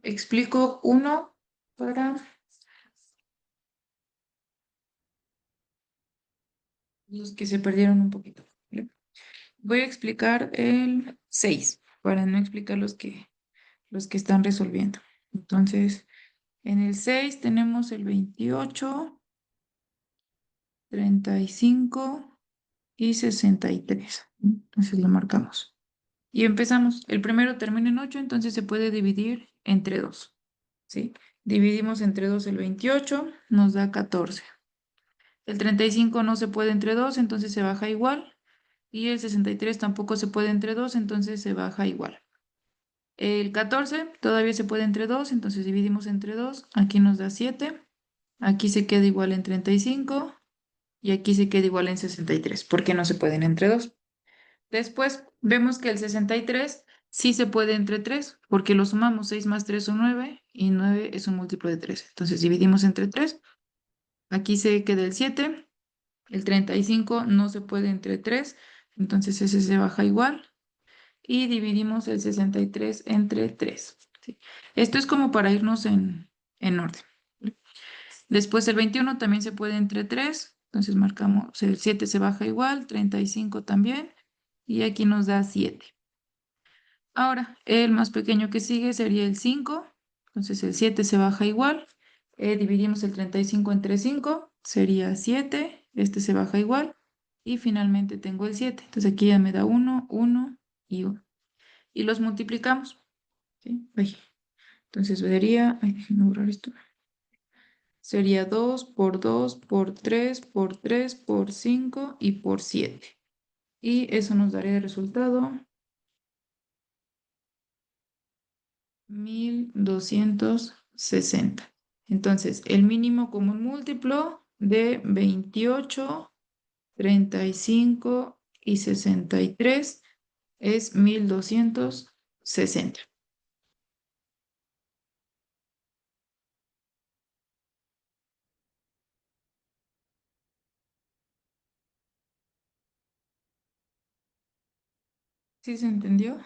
Explico uno para los que se perdieron un poquito. ¿Vale? Voy a explicar el 6 para no explicar los que están resolviendo. Entonces, en el 6 tenemos el 28, 35 y 63. Entonces lo marcamos. Y empezamos. El primero termina en 8, entonces se puede dividir entre 2. ¿Sí? Dividimos entre 2 el 28, nos da 14. El 35 no se puede entre 2, entonces se baja igual. Y el 63 tampoco se puede entre 2, entonces se baja igual. El 14 todavía se puede entre 2, entonces dividimos entre 2. Aquí nos da 7. Aquí se queda igual en 35 y aquí se queda igual en 63, porque no se pueden entre 2. Después vemos que el 63 sí se puede entre 3, porque lo sumamos. 6 más 3 son 9 y 9 es un múltiplo de 3. Entonces dividimos entre 3. Aquí se queda el 7. El 35 no se puede entre 3, entonces ese se baja igual. Y dividimos el 63 entre 3. ¿Sí? Esto es como para irnos en orden. Después el 21 también se puede entre 3, entonces marcamos, el 7 se baja igual, 35 también, y aquí nos da 7. Ahora, el más pequeño que sigue sería el 5, entonces el 7 se baja igual, dividimos el 35 entre 5, sería 7, este se baja igual, y finalmente tengo el 7, entonces aquí ya me da 1, 1 y 1. Y los multiplicamos, ¿sí? Ay, entonces vería, ay, déjenme borrar esto. Sería 2 por 2 por 3 por 3 por 5 y por 7. Y eso nos daría de resultado 1260. Entonces, el mínimo común múltiplo de 28, 35 y 63 es 1260. ¿Sí se entendió?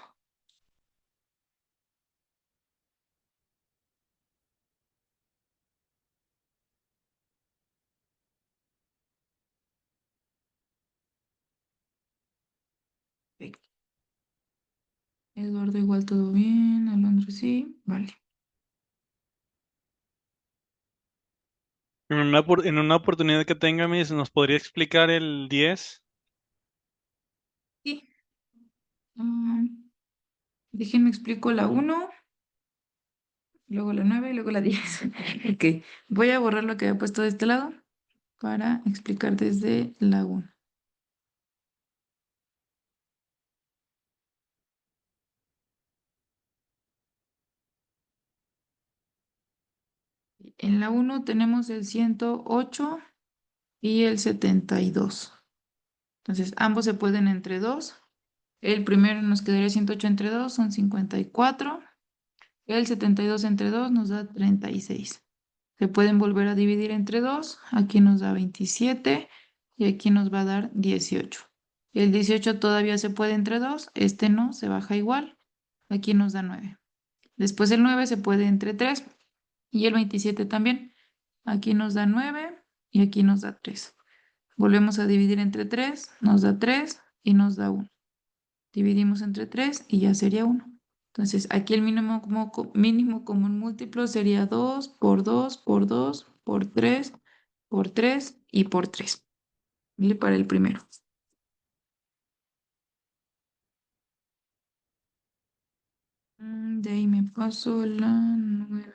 Perfecto. Eduardo, igual todo bien. Alondra, sí. Vale. En una oportunidad que tenga, Miss, ¿nos podría explicar el 10? Sí. Déjenme explico la 1, luego la 9 y luego la 10. Ok. Voy a borrar lo que había puesto de este lado para explicar desde la 1. En la 1 tenemos el 108 y el 72. Entonces, ambos se pueden entre 2. El primero nos quedaría 108 entre 2, son 54. El 72 entre 2 nos da 36. Se pueden volver a dividir entre 2. Aquí nos da 27 y aquí nos va a dar 18. El 18 todavía se puede entre 2. Este no, se baja igual. Aquí nos da 9. Después el 9 se puede entre 3 y el 27 también. Aquí nos da 9 y aquí nos da 3. Volvemos a dividir entre 3, nos da 3 y nos da 1. Dividimos entre 3 y ya sería 1. Entonces, aquí el mínimo común múltiplo sería 2 por 2 por 2 por 3 y por 3. ¿Vale? Para el primero. De ahí me paso la 9.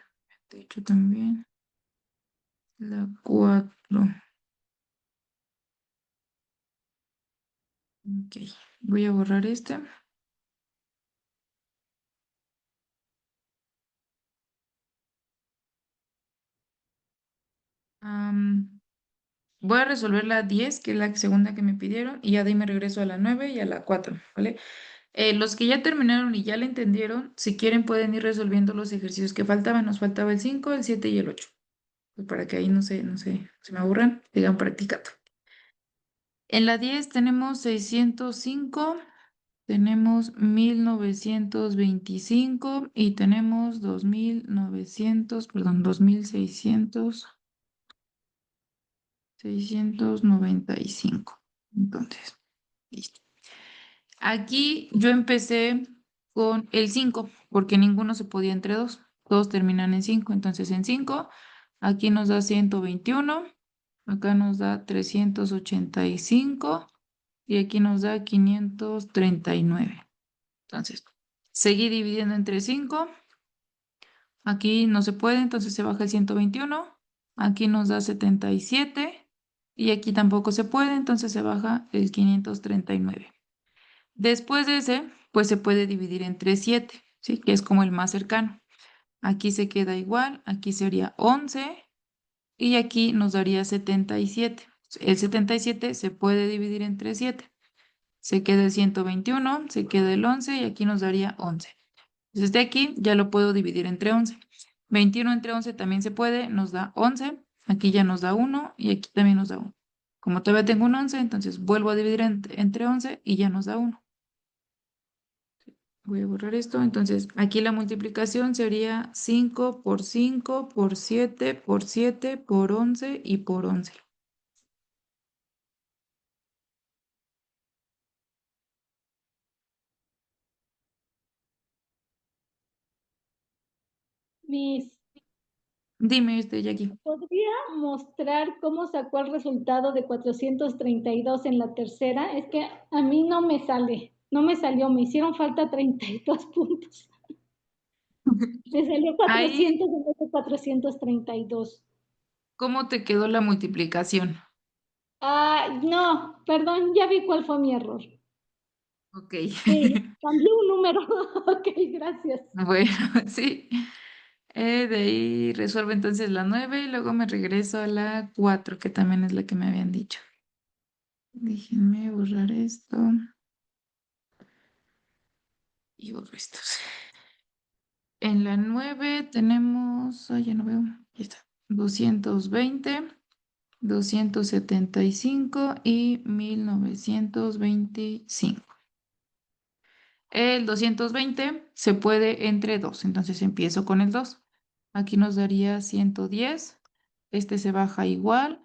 De hecho, también la 4. Ok, voy a borrar este. Voy a resolver la 10, que es la segunda que me pidieron, y ya de ahí me regreso a la 9 y a la 4, ¿vale? Los que ya terminaron y ya le entendieron, si quieren pueden ir resolviendo los ejercicios que faltaban. Nos faltaba el 5, el 7 y el 8. Pues para que ahí no se me aburran, sigan practicando. En la 10 tenemos 605, tenemos 1925 y tenemos 2900, perdón, 695. Entonces, listo. Aquí yo empecé con el 5 porque ninguno se podía entre dos. Todos terminan en 5. Entonces, en 5 aquí nos da 121, acá nos da 385 y aquí nos da 539. Entonces, seguí dividiendo entre 5. Aquí no se puede, entonces se baja el 121. Aquí nos da 77 y aquí tampoco se puede, entonces se baja el 539. Después de ese, pues se puede dividir entre 7, ¿sí? Que es como el más cercano. Aquí se queda igual, aquí sería 11 y aquí nos daría 77. El 77 se puede dividir entre 7. Se queda el 121, se queda el 11 y aquí nos daría 11. Entonces de aquí ya lo puedo dividir entre 11. 21 entre 11 también se puede, nos da 11. Aquí ya nos da 1 y aquí también nos da 1. Como todavía tengo un 11, entonces vuelvo a dividir entre 11 y ya nos da 1. Voy a borrar esto. Entonces, aquí la multiplicación sería 5 por 5 por 7 por 7 por 11 y por 11. Miss, Dime, Jackie. ¿podría mostrar cómo sacó el resultado de 432 en la tercera? Es que a mí no me sale, no me salió, me hicieron falta 32 puntos. Me salió Ahí, 400 en vez de 432. ¿cómo te quedó la multiplicación? Ah, no, perdón, ya vi cuál fue mi error. Ok. Sí, cambié un número. Ok, gracias. Bueno, sí. De ahí resuelvo entonces la 9 y luego me regreso a la 4 que también es la que me habían dicho. Déjenme borrar esto y borro estos. En la 9 tenemos, ay, ya no veo, aquí está, 220, 275 y 1925. El 220 se puede entre 2, entonces empiezo con el 2. Aquí nos daría 110, este se baja igual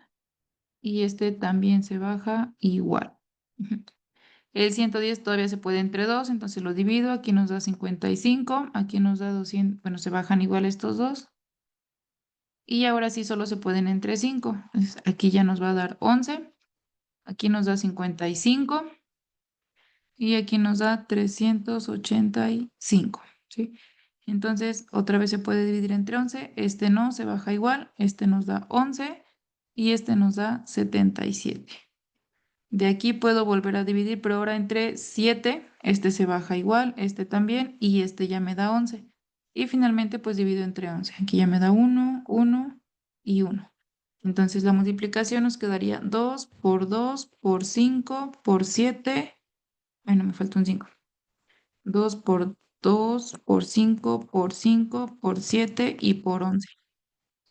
y este también se baja igual. Ujú. El 110 todavía se puede entre 2, entonces lo divido, aquí nos da 55, aquí nos da 200, bueno, se bajan igual estos dos. Y ahora sí solo se pueden entre 5. Entonces, aquí ya nos va a dar 11. Aquí nos da 55. Y aquí nos da 385. ¿Sí? Entonces, otra vez se puede dividir entre 11. Este no, se baja igual. Este nos da 11. Y este nos da 77. De aquí puedo volver a dividir, pero ahora entre 7. Este se baja igual. Este también. Y este ya me da 11. Y finalmente, pues divido entre 11. Aquí ya me da 1, 1 y 1. Entonces la multiplicación nos quedaría 2 por 2 por 5 por 7. Ay, no, me falta un 5. 2 por 2 por 5 por 5 por 7 y por 11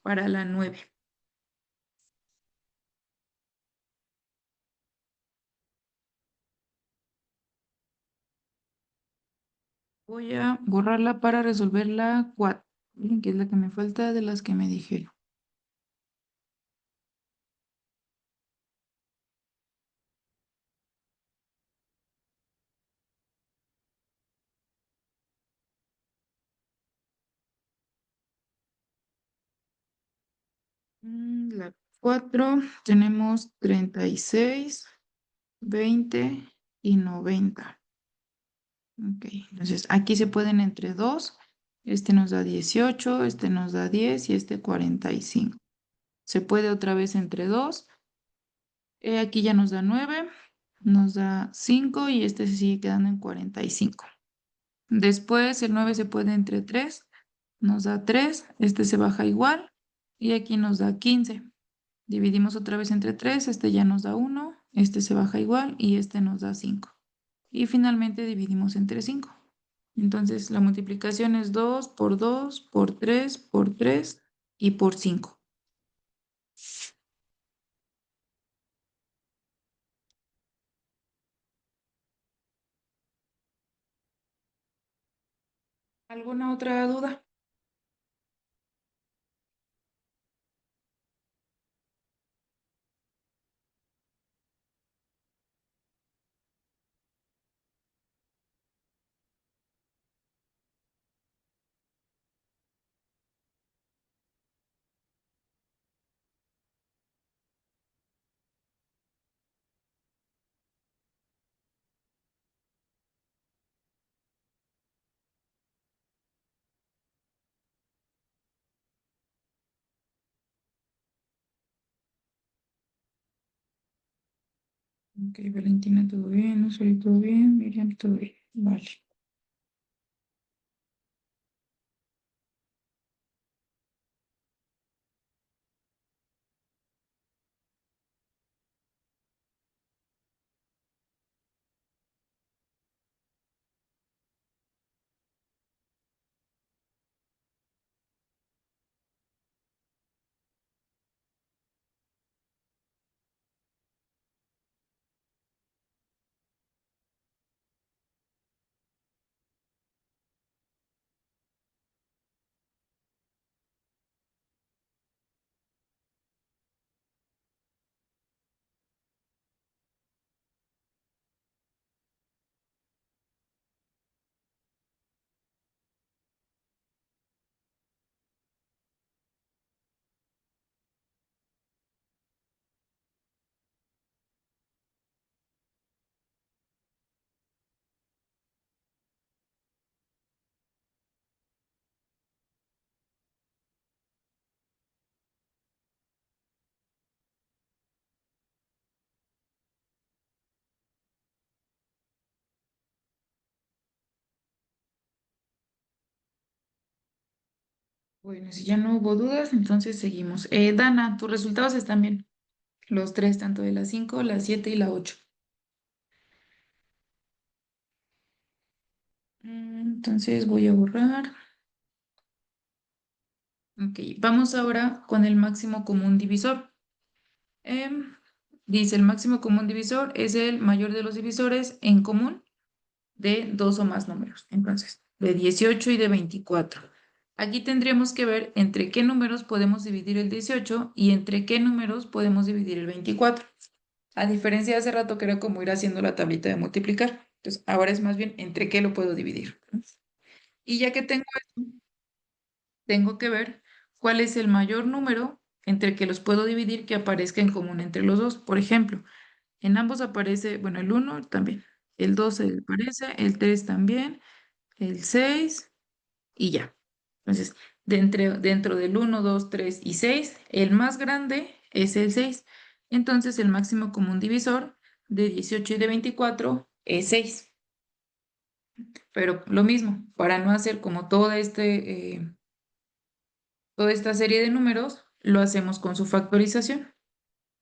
para la 9. Voy a borrarla para resolver la 4, que es la que me falta de las que me dijeron. La 4 tenemos 36, 20 y 90. Ok, entonces aquí se pueden entre 2. Este nos da 18, este nos da 10 y este 45. Se puede otra vez entre 2. Aquí ya nos da 9, nos da 5 y este se sigue quedando en 45. Después el 9 se puede entre 3, nos da 3, este se baja igual y aquí nos da 15. Dividimos otra vez entre 3, este ya nos da 1, este se baja igual y este nos da 5. Y finalmente dividimos entre 5. Entonces la multiplicación es 2 por 2 por 3 por 3 y por 5. ¿Alguna otra duda? Ok, Valentina, todo bien, Usually, todo bien, Miriam, todo bien. Vale. Bueno, si ya no hubo dudas, entonces seguimos. Dana, tus resultados están bien. Los tres, tanto de las 5, las 7 y la 8. Entonces voy a borrar. Ok, vamos ahora con el máximo común divisor. Em, Dice el máximo común divisor es el mayor de los divisores en común de dos o más números. Entonces, de 18 y de 24. Aquí tendríamos que ver entre qué números podemos dividir el 18 y entre qué números podemos dividir el 24. A diferencia de hace rato que era como ir haciendo la tablita de multiplicar. Entonces, ahora es más bien entre qué lo puedo dividir. Y ya que tengo esto, tengo que ver cuál es el mayor número entre que los puedo dividir que aparezca en común entre los dos. Por ejemplo, en ambos aparece, bueno, el 1 también, el 2 aparece, el 3 también, el 6 y ya. Entonces, dentro del 1, 2, 3 y 6, el más grande es el 6. Entonces, el máximo común divisor de 18 y de 24 es 6. Pero lo mismo, para no hacer como toda esta serie de números, lo hacemos con su factorización.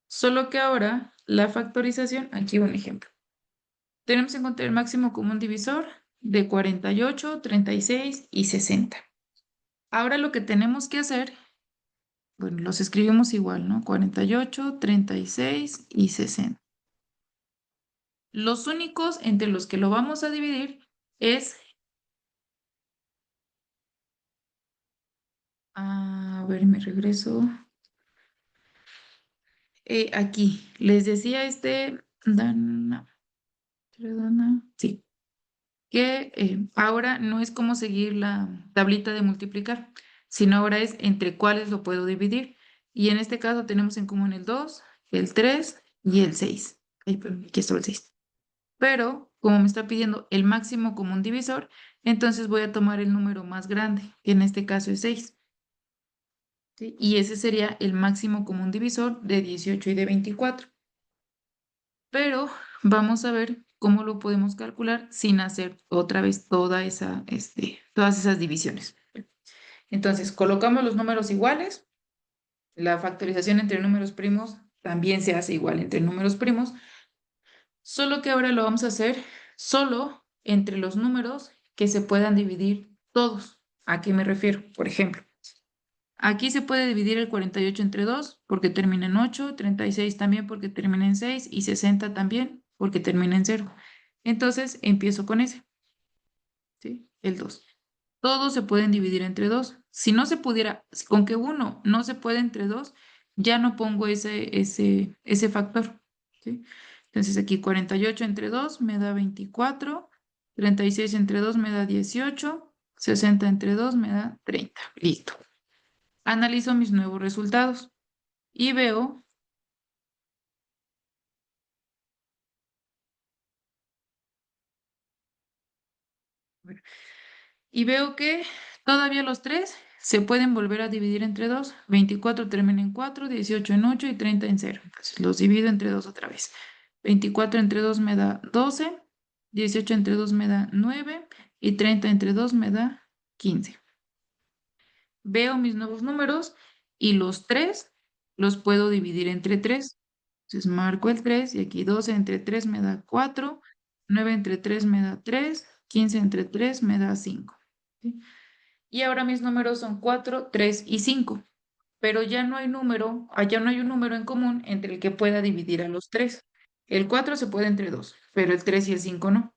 Solo que ahora la factorización, aquí un ejemplo. Tenemos que encontrar el máximo común divisor de 48, 36 y 60. Ahora lo que tenemos que hacer, bueno, los escribimos igual, ¿no? 48, 36 y 60. Los únicos entre los que lo vamos a dividir es, a ver, me regreso. Aquí, les decía Dana, sí, que ahora no es como seguir la tablita de multiplicar, sino ahora es entre cuáles lo puedo dividir. Y en este caso tenemos en común el 2, el 3 y el 6. Ay, perdón, aquí está el 6. Pero como me está pidiendo el máximo común divisor, entonces voy a tomar el número más grande, que en este caso es 6. ¿Sí? Y ese sería el máximo común divisor de 18 y de 24. Pero vamos a ver cómo lo podemos calcular sin hacer otra vez todas esas divisiones. Entonces, colocamos los números iguales, la factorización entre números primos también se hace igual entre números primos, solo que ahora lo vamos a hacer solo entre los números que se puedan dividir todos. ¿A qué me refiero? Por ejemplo, aquí se puede dividir el 48 entre 2 porque termina en 8, 36 también porque termina en 6 y 60 también porque termina en 0. Entonces empiezo con ese, ¿sí? El 2. todos se pueden dividir entre 2. Si no se pudiera, con que uno no se puede entre 2, ya no pongo ese factor, ¿sí? Entonces aquí 48 entre 2 me da 24, 36 entre 2 me da 18, 60 entre 2 me da 30. Listo. Analizo mis nuevos resultados y veo, que todavía los tres se pueden volver a dividir entre 2. 24 termina en 4, 18 en 8 y 30 en 0. Entonces los divido entre 2 otra vez. 24 entre 2 me da 12, 18 entre 2 me da 9 y 30 entre 2 me da 15. Veo mis nuevos números y los 3 los puedo dividir entre 3. Entonces marco el 3 y aquí 12 entre 3 me da 4, 9 entre 3 me da 3, 15 entre 3 me da 5. ¿Sí? Y ahora mis números son 4, 3 y 5, pero ya no hay número, allá no hay un número en común entre el que pueda dividir a los 3. El 4 se puede entre 2, pero el 3 y el 5 no.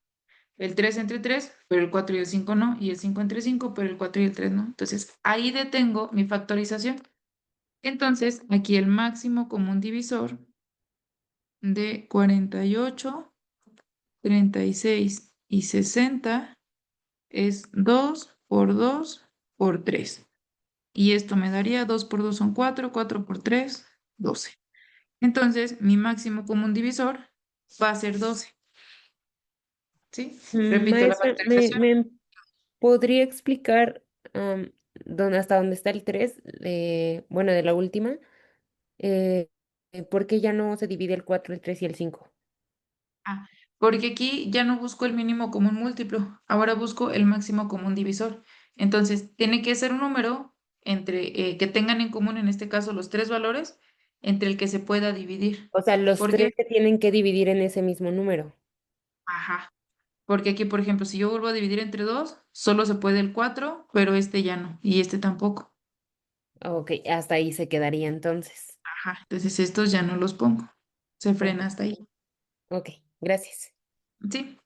El 3 entre 3, pero el 4 y el 5 no. Y el 5 entre 5, pero el 4 y el 3 no. Entonces ahí detengo mi factorización. Entonces aquí el máximo común divisor de 48, 36 y 60 es 2 por 2 por 3. Y esto me daría 2 por 2 son 4, 4 por 3, 12. Entonces, mi máximo común divisor va a ser 12. ¿Sí? Repito la Maestra, factorización. ¿me podría explicar hasta dónde está el 3? Bueno, de la última. Eh, ¿Por qué ya no se divide el 4, el 3 y el 5? Ah, porque aquí ya no busco el mínimo común múltiplo, ahora busco el máximo común divisor. Entonces, tiene que ser un número entre que tengan en común, en este caso, los tres valores, entre el que se pueda dividir. O sea, los Porque, tres se tienen que dividir en ese mismo número. ajá, porque aquí, por ejemplo, si yo vuelvo a dividir entre 2, solo se puede el 4, pero este ya no, y este tampoco. Ok, hasta ahí se quedaría entonces. Ajá, entonces estos ya no los pongo. Se Ok, frena hasta ahí. ok, gracias. Sí.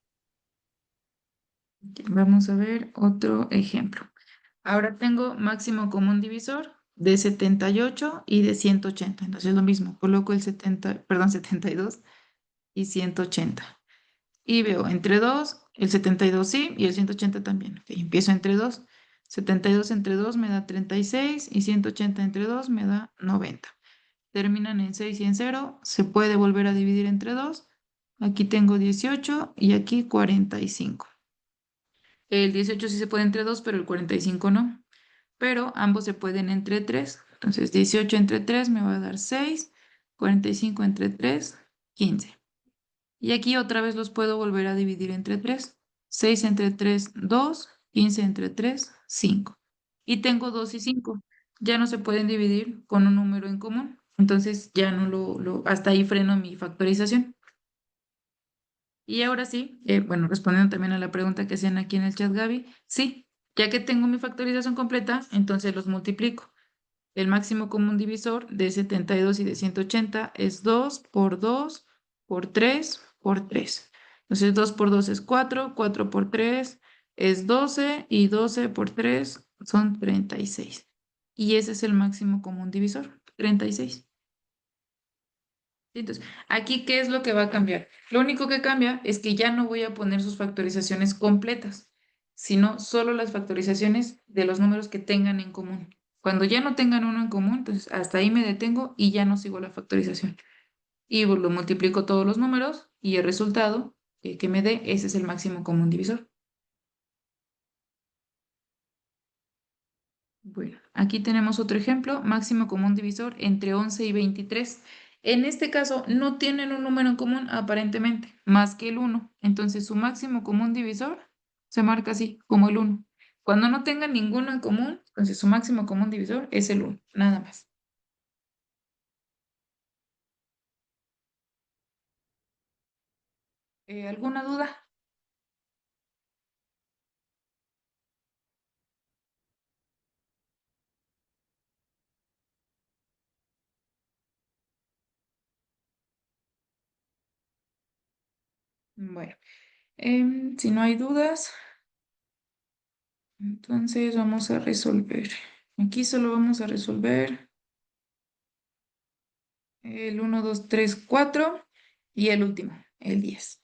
Vamos a ver otro ejemplo. Ahora tengo máximo común divisor de 78 y de 180. Entonces lo mismo, coloco el 70, perdón, 72 y 180. Y veo entre 2, el 72 sí y el 180 también. Ok, empiezo entre 2. 72 entre 2 me da 36 y 180 entre 2 me da 90. Terminan en 6 y en 0. Se puede volver a dividir entre 2. Aquí tengo 18 y aquí 45. El 18 sí se puede entre 2, pero el 45 no. Pero ambos se pueden entre 3. Entonces 18 entre 3 me va a dar 6, 45 entre 3, 15. Y aquí otra vez los puedo volver a dividir entre 3. 6 entre 3, 2, 15 entre 3, 5. Y tengo 2 y 5. Ya no se pueden dividir con un número en común. Entonces ya no hasta ahí freno mi factorización. Y ahora sí, bueno, respondiendo también a la pregunta que hacían aquí en el chat, Gaby, sí, ya que tengo mi factorización completa, entonces los multiplico. El máximo común divisor de 72 y de 180 es 2 por 2 por 3 por 3. Entonces 2 por 2 es 4, 4 por 3 es 12 y 12 por 3 son 36. Y ese es el máximo común divisor, 36. Entonces, aquí, ¿qué es lo que va a cambiar? Lo único que cambia es que ya no voy a poner sus factorizaciones completas, sino solo las factorizaciones de los números que tengan en común. Cuando ya no tengan uno en común, entonces hasta ahí me detengo y ya no sigo la factorización. Y lo multiplico todos los números y el resultado que me dé, ese es el máximo común divisor. Bueno, aquí tenemos otro ejemplo, máximo común divisor entre 11 y 23. En este caso no tienen un número en común aparentemente, más que el 1. Entonces su máximo común divisor se marca así, como el 1. Cuando no tengan ninguno en común, entonces su máximo común divisor es el 1, nada más. ¿Alguna duda? Bueno, si no hay dudas, Entonces vamos a resolver. Aquí solo vamos a resolver el 1, 2, 3, 4 y el último, el 10.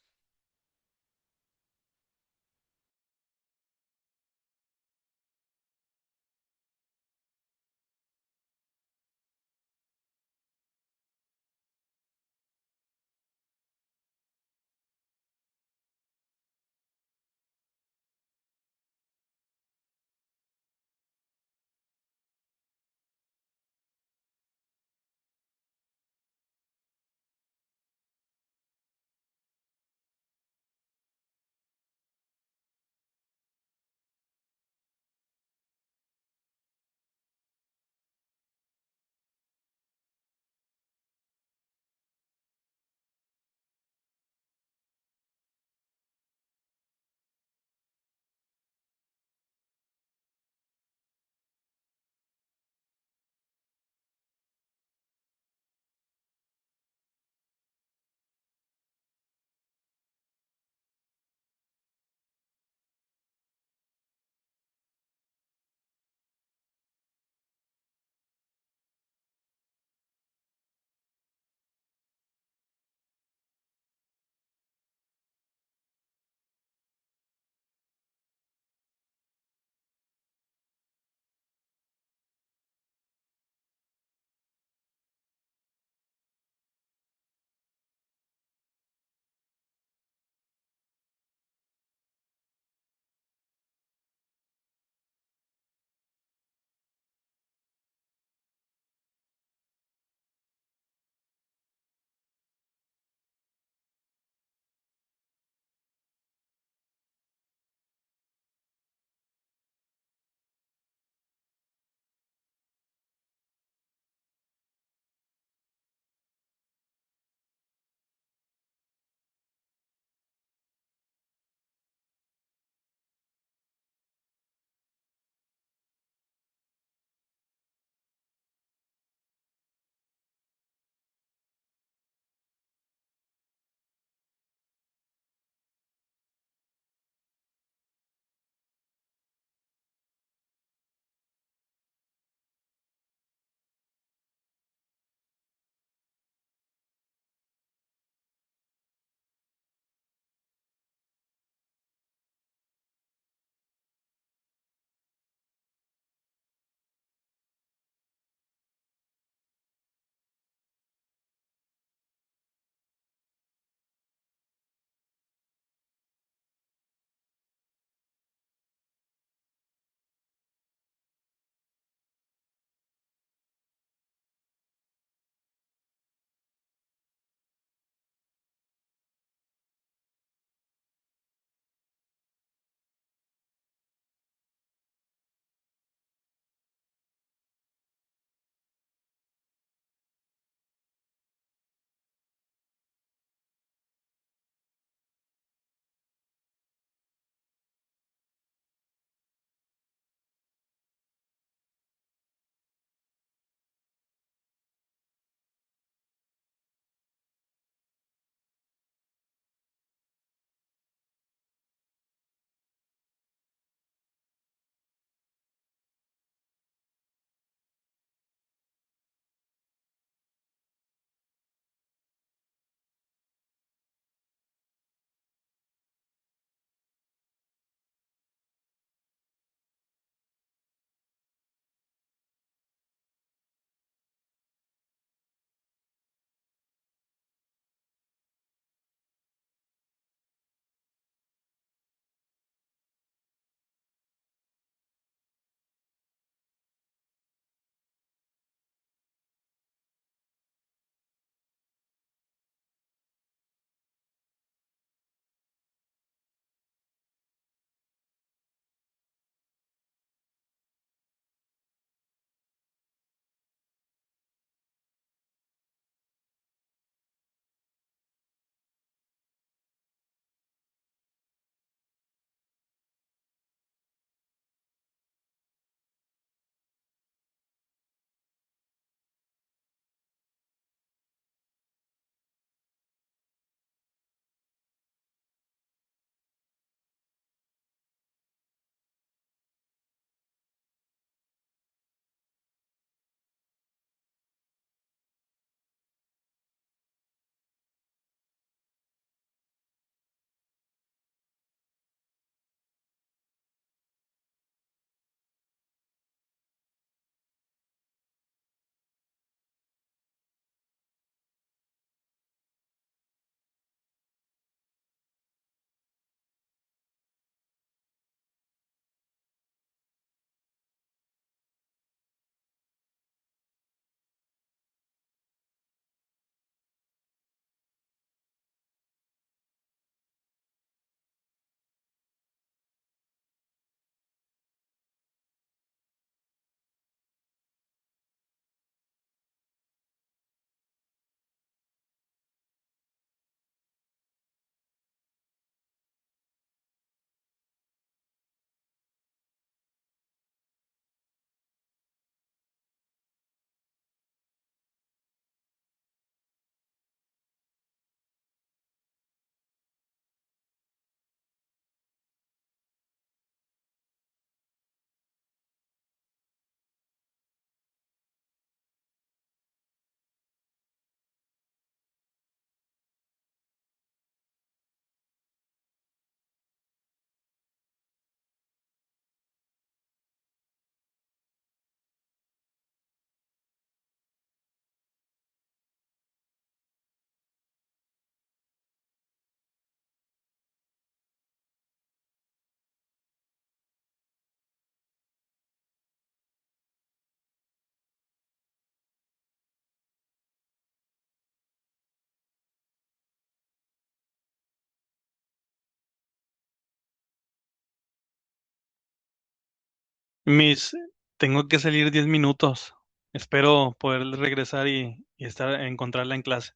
Mis, tengo que salir 10 minutos. Espero poder regresar y encontrarla en clase.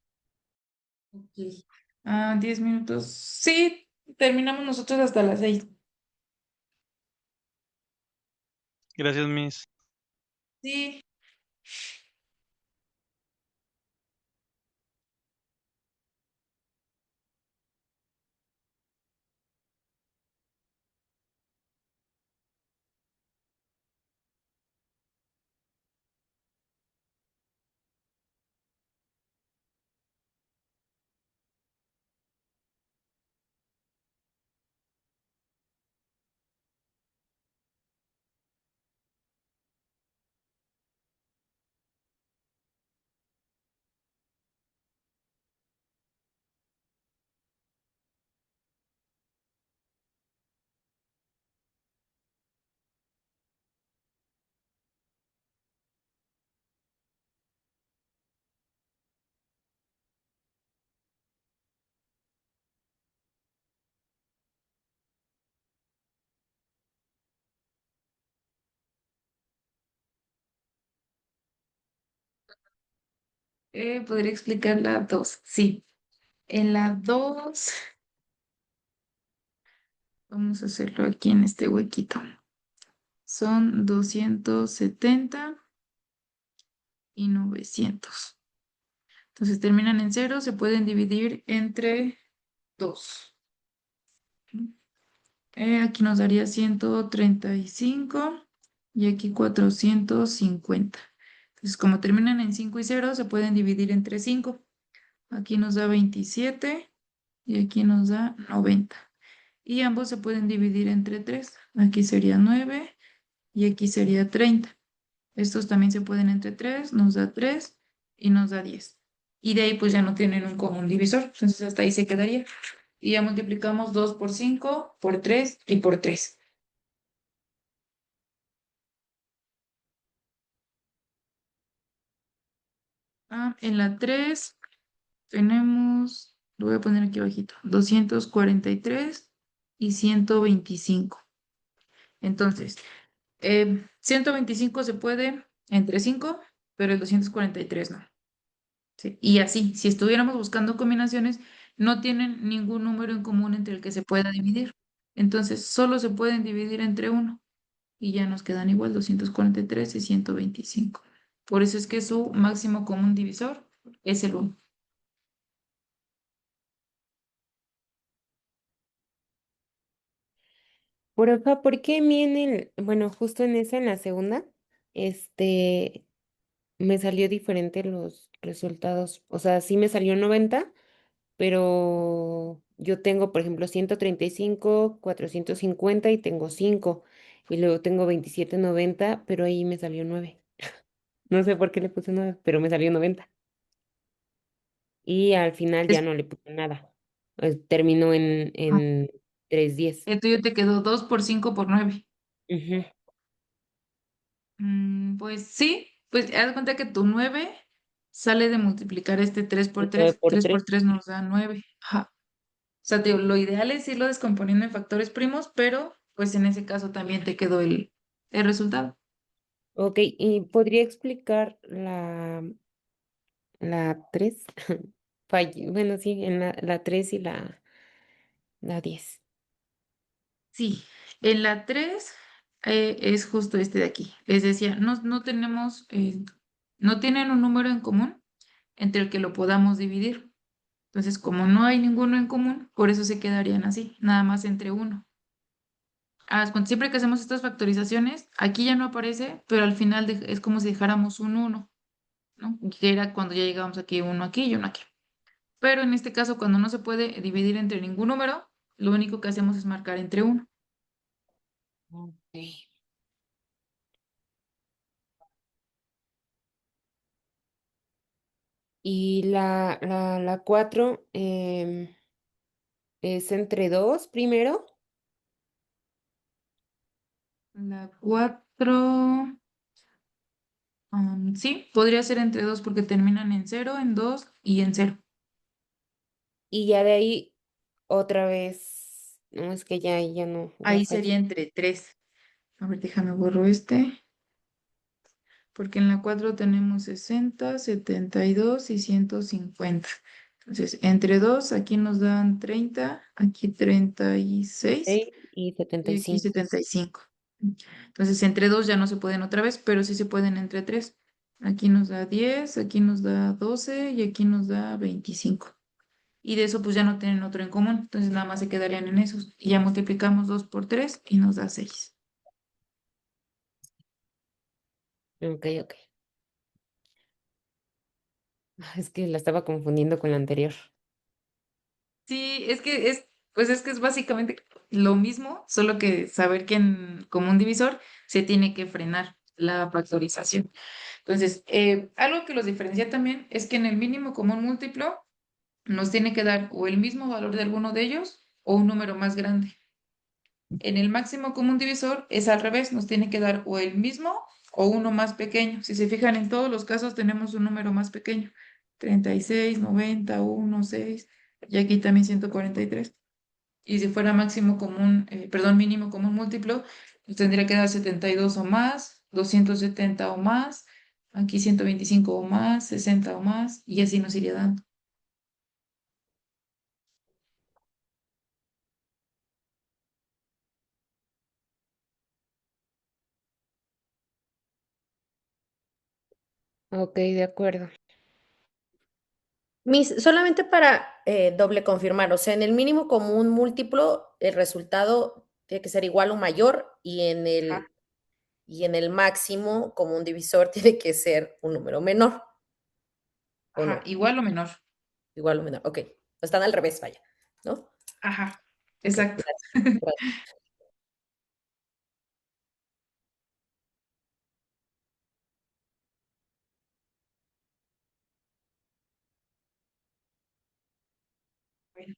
Ok. 10 minutos. Sí, terminamos nosotros hasta las 6. Gracias, Miss. Sí. Podría explicar la 2. Sí. En la 2 vamos a hacerlo aquí en este huequito. Son 270 y 900. Entonces terminan en cero, se pueden dividir entre 2. Aquí nos daría 135 y aquí 450. Entonces, como terminan en 5 y cero, se pueden dividir entre 5. Aquí nos da 27 y aquí nos da 90. Y ambos se pueden dividir entre 3. Aquí sería 9 y aquí sería 30. Estos también se pueden entre 3, nos da 3 y nos da 10. Y de ahí pues ya no tienen un común divisor. Entonces hasta ahí se quedaría. Y ya multiplicamos 2 por 5, por 3 y por 3. En la 3 tenemos, lo voy a poner aquí abajito, 243 y 125. Entonces, 125 se puede entre 5, pero el 243 no. ¿Sí? Y así, si estuviéramos buscando combinaciones, no tienen ningún número en común entre el que se pueda dividir. Entonces, solo se pueden dividir entre uno y ya nos quedan igual 243 y 125. Por eso es que su máximo común divisor es el uno. Profa, ¿por qué a mí bueno, justo en esa, en la segunda, este, me salió diferente los resultados? O sea, sí me salió 90, pero yo tengo, por ejemplo, 135, 450 y tengo 5. Y luego tengo 2790, pero ahí me salió 9. No sé por qué le puse 9, pero me salió 90. Y al final ya Es- no le puse nada. Terminó en, ah, en 310. El tuyo te quedó 2 por 5 por 9. Ujú. Pues sí, pues haz de cuenta que tu 9 sale de multiplicar este 3 por 9 3. por 3 3. por 3 nos da 9. Ajá. O sea, te digo, lo ideal es irlo descomponiendo en factores primos, pero pues en ese caso también te quedó el resultado. Ok, ¿y podría explicar la 3? Bueno, sí, en la 3 y la 10. Sí, en la 3 es justo este de aquí. Les decía, no tenemos, no tienen un número en común entre el que lo podamos dividir. Entonces, como no hay ninguno en común, por eso se quedarían así, nada más entre uno. Siempre que hacemos estas factorizaciones, aquí ya no aparece, pero al final es como si dejáramos un uno, ¿no? Que era cuando ya llegamos aquí, uno aquí y uno aquí. Pero en este caso, cuando no se puede dividir entre ningún número, lo único que hacemos es marcar entre uno. Ok. Y la 4 es entre 2 primero. La 4, sí, podría ser entre 2 porque terminan en cero, en 2 y en cero. Y ya de ahí otra vez. No, es que ya no, ya Ahí fallé. sería entre 3. A ver, déjame borro porque en la 4 tenemos 60, 72 y 150. Entonces, entre 2, aquí nos dan 30, aquí 36 Y y aquí 75. 75. Entonces, entre 2 ya no se pueden otra vez, pero sí se pueden entre 3. Aquí nos da 10, aquí nos da 12 y aquí nos da 25. Y de eso pues ya no tienen otro en común, entonces nada más se quedarían en esos. Y ya multiplicamos 2 por 3 y nos da 6. Ok, ok. Es que la estaba confundiendo con la anterior. Sí, pues es que es básicamente lo mismo, solo que saber que en común divisor se tiene que frenar la factorización. Entonces, algo que los diferencia también es que en el mínimo común múltiplo nos tiene que dar o el mismo valor de alguno de ellos o un número más grande. En el máximo común divisor es al revés, nos tiene que dar o el mismo o uno más pequeño. Si se fijan, en todos los casos tenemos un número más pequeño: 36, 90, 1, 6 y aquí también 143. Y si fuera máximo común, perdón, mínimo común múltiplo, nos tendría que dar 72 o más, 270 o más, aquí 125 o más, 60 o más, y así nos iría dando. Ok, de acuerdo. Solamente para doble confirmar, o sea, en el mínimo común múltiplo, el resultado tiene que ser igual o mayor Ajá, y en el máximo común divisor tiene que ser un número menor, ¿o ajá, no? igual o menor. Igual o menor, ok. Están al revés, vaya, ¿no? Ajá, Ok, exacto. gracias. Gracias.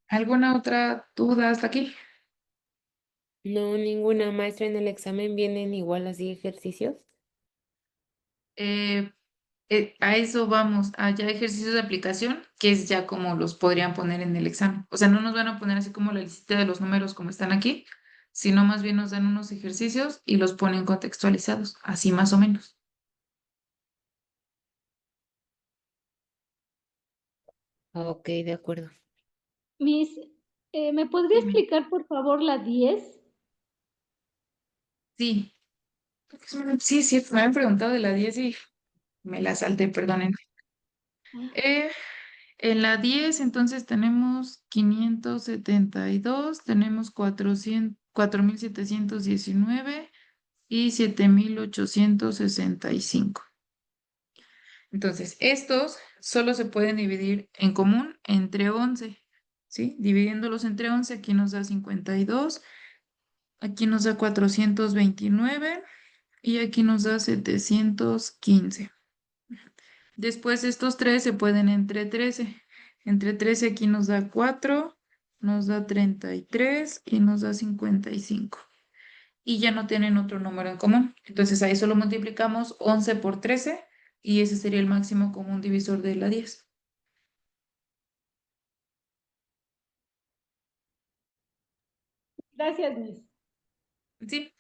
¿Alguna otra duda hasta aquí? No, ninguna maestra en el examen vienen igual así ejercicios. Eh, a eso vamos, a ya ejercicios de aplicación, que es ya como los podrían poner en el examen. O sea, no nos van a poner así como la lista de los números como están aquí, sino más bien nos dan unos ejercicios y los ponen contextualizados, así más o menos. Ok, de acuerdo. Miss, ¿me podría Dime. explicar por favor la 10? Sí, sí, sí, me habían preguntado de la 10 y me la salté, perdonen. Eh, en la 10 entonces tenemos 572, tenemos 4719 y 7865. Entonces, estos solo se pueden dividir en común entre 11, ¿sí? Dividiéndolos entre 11, aquí nos da 52, aquí nos da 429 y aquí nos da 715. Después estos tres se pueden entre 13. Entre 13 aquí nos da 4, nos da 33 y nos da 55. Y ya no tienen otro número en común. Entonces ahí solo multiplicamos 11 por 13 y ese sería el máximo común divisor de la 10. Gracias, Miss. Sí.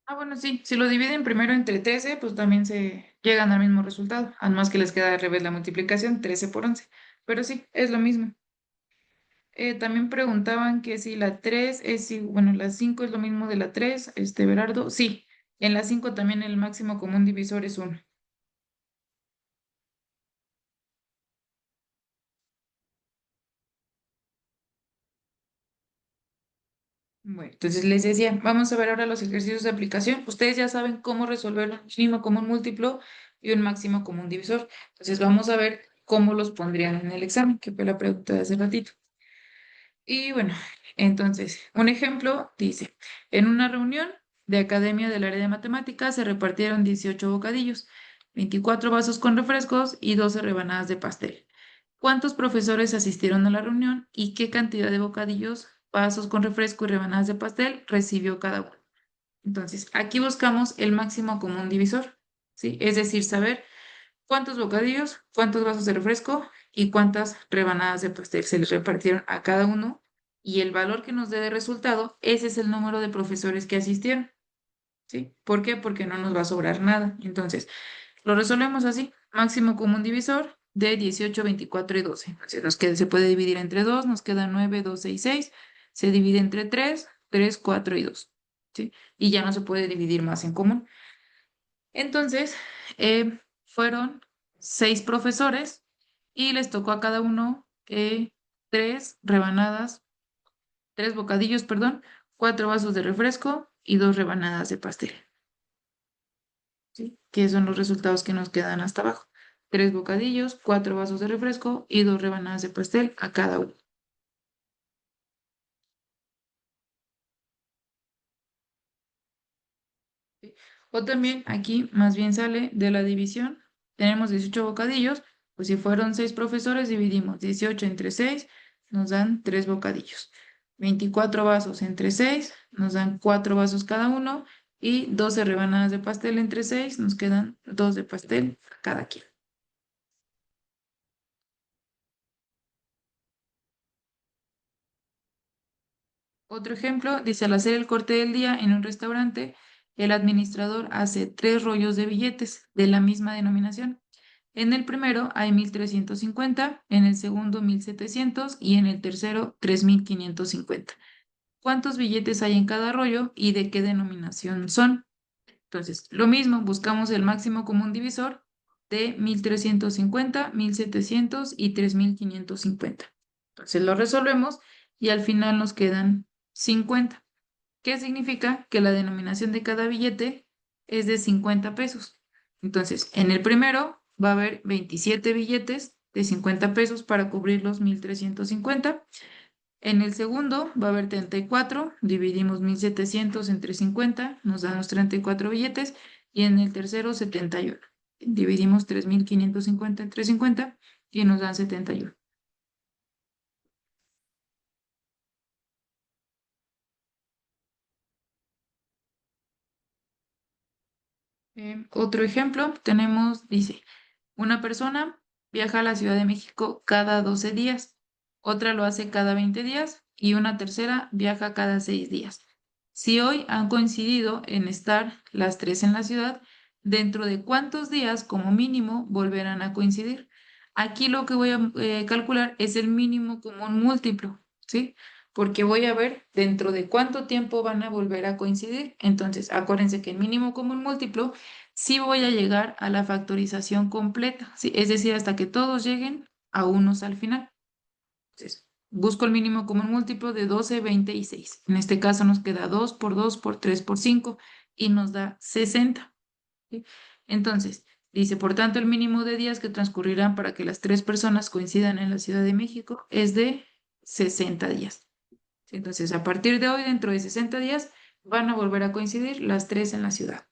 Ah, bueno, sí. Si lo dividen primero entre 13, pues también se llegan al mismo resultado. Además que les queda al revés la multiplicación, 13 por 11. Pero sí, es lo mismo. También preguntaban que si la 3 es, bueno, la 5 es lo mismo de la 3, Berardo. Sí, en la 5 también el máximo común divisor es 1. Bueno, entonces les decía, vamos a ver ahora los ejercicios de aplicación. Ustedes ya saben cómo resolver un mínimo común múltiplo y un máximo común divisor. Entonces vamos a ver cómo los pondrían en el examen, que fue la pregunta de hace ratito. Y bueno, entonces, un ejemplo dice, en una reunión de academia del área de matemáticas se repartieron 18 bocadillos, 24 vasos con refrescos y 12 rebanadas de pastel. ¿cuántos profesores asistieron a la reunión y qué cantidad de bocadillos, vasos con refresco y rebanadas de pastel recibió cada uno? Entonces, aquí buscamos el máximo común divisor, ¿sí? Es decir, saber cuántos bocadillos, cuántos vasos de refresco y cuántas rebanadas de pastel se les repartieron a cada uno. Y el valor que nos dé de resultado, ese es el número de profesores que asistieron, ¿sí? ¿Por qué? Porque no nos va a sobrar nada. Entonces, lo resolvemos así. Máximo común divisor de 18, 24 y 12. Entonces, se puede dividir entre 2, nos quedan 9, 12 y 6. Se divide entre 3, 3, 4 y 2, ¿sí? Y ya no se puede dividir más en común. Entonces, fueron 6 profesores y les tocó a cada uno 3 rebanadas, 3 bocadillos, perdón, 4 vasos de refresco y 2 rebanadas de pastel, ¿sí? Que son los resultados que nos quedan hasta abajo. 3 bocadillos, 4 vasos de refresco y 2 rebanadas de pastel a cada uno. ¿Sí? O también aquí más bien sale de la división. Tenemos 18 bocadillos, pues si fueron 6 profesores, dividimos 18 entre 6, nos dan 3 bocadillos. 24 vasos entre 6, nos dan 4 vasos cada uno. Y 12 rebanadas de pastel entre 6, nos quedan 2 de pastel a cada quien. Otro ejemplo, dice, al hacer el corte del día en un restaurante, el administrador hace 3 rollos de billetes de la misma denominación. En el primero hay 1,350, en el segundo 1,700 y en el tercero 3,550. ¿Cuántos billetes hay en cada rollo y de qué denominación son? Entonces, lo mismo, buscamos el máximo común divisor de 1,350, 1,700 y 3,550. Entonces lo resolvemos y al final nos quedan 50. ¿Qué significa? Que la denominación de cada billete es de 50 pesos. Entonces, en el primero va a haber 27 billetes de 50 pesos para cubrir los 1,350. En el segundo va a haber 34, dividimos 1,700 entre 50, nos dan los 34 billetes. Y en el tercero 71, dividimos 3,550 entre 50 y nos dan 71. Otro ejemplo tenemos, dice, una persona viaja a la Ciudad de México cada 12 días, otra lo hace cada 20 días y una tercera viaja cada 6 días. Si hoy han coincidido en estar las 3 en la ciudad, ¿dentro de cuántos días como mínimo volverán a coincidir? Aquí lo que voy a calcular es el mínimo común múltiplo, ¿sí? Porque voy a ver dentro de cuánto tiempo van a volver a coincidir. Entonces, acuérdense que el mínimo común múltiplo sí voy a llegar a la factorización completa, ¿sí? Es decir, hasta que todos lleguen a unos al final. Entonces, busco el mínimo común múltiplo de 12, 20 y 6. En este caso nos queda 2 por 2 por 3 por 5 y nos da 60, ¿sí? Entonces, dice, por tanto, el mínimo de días que transcurrirán para que las 3 personas coincidan en la Ciudad de México es de 60 días. ¿Sí? Entonces, a partir de hoy, dentro de 60 días, van a volver a coincidir las 3 en la ciudad.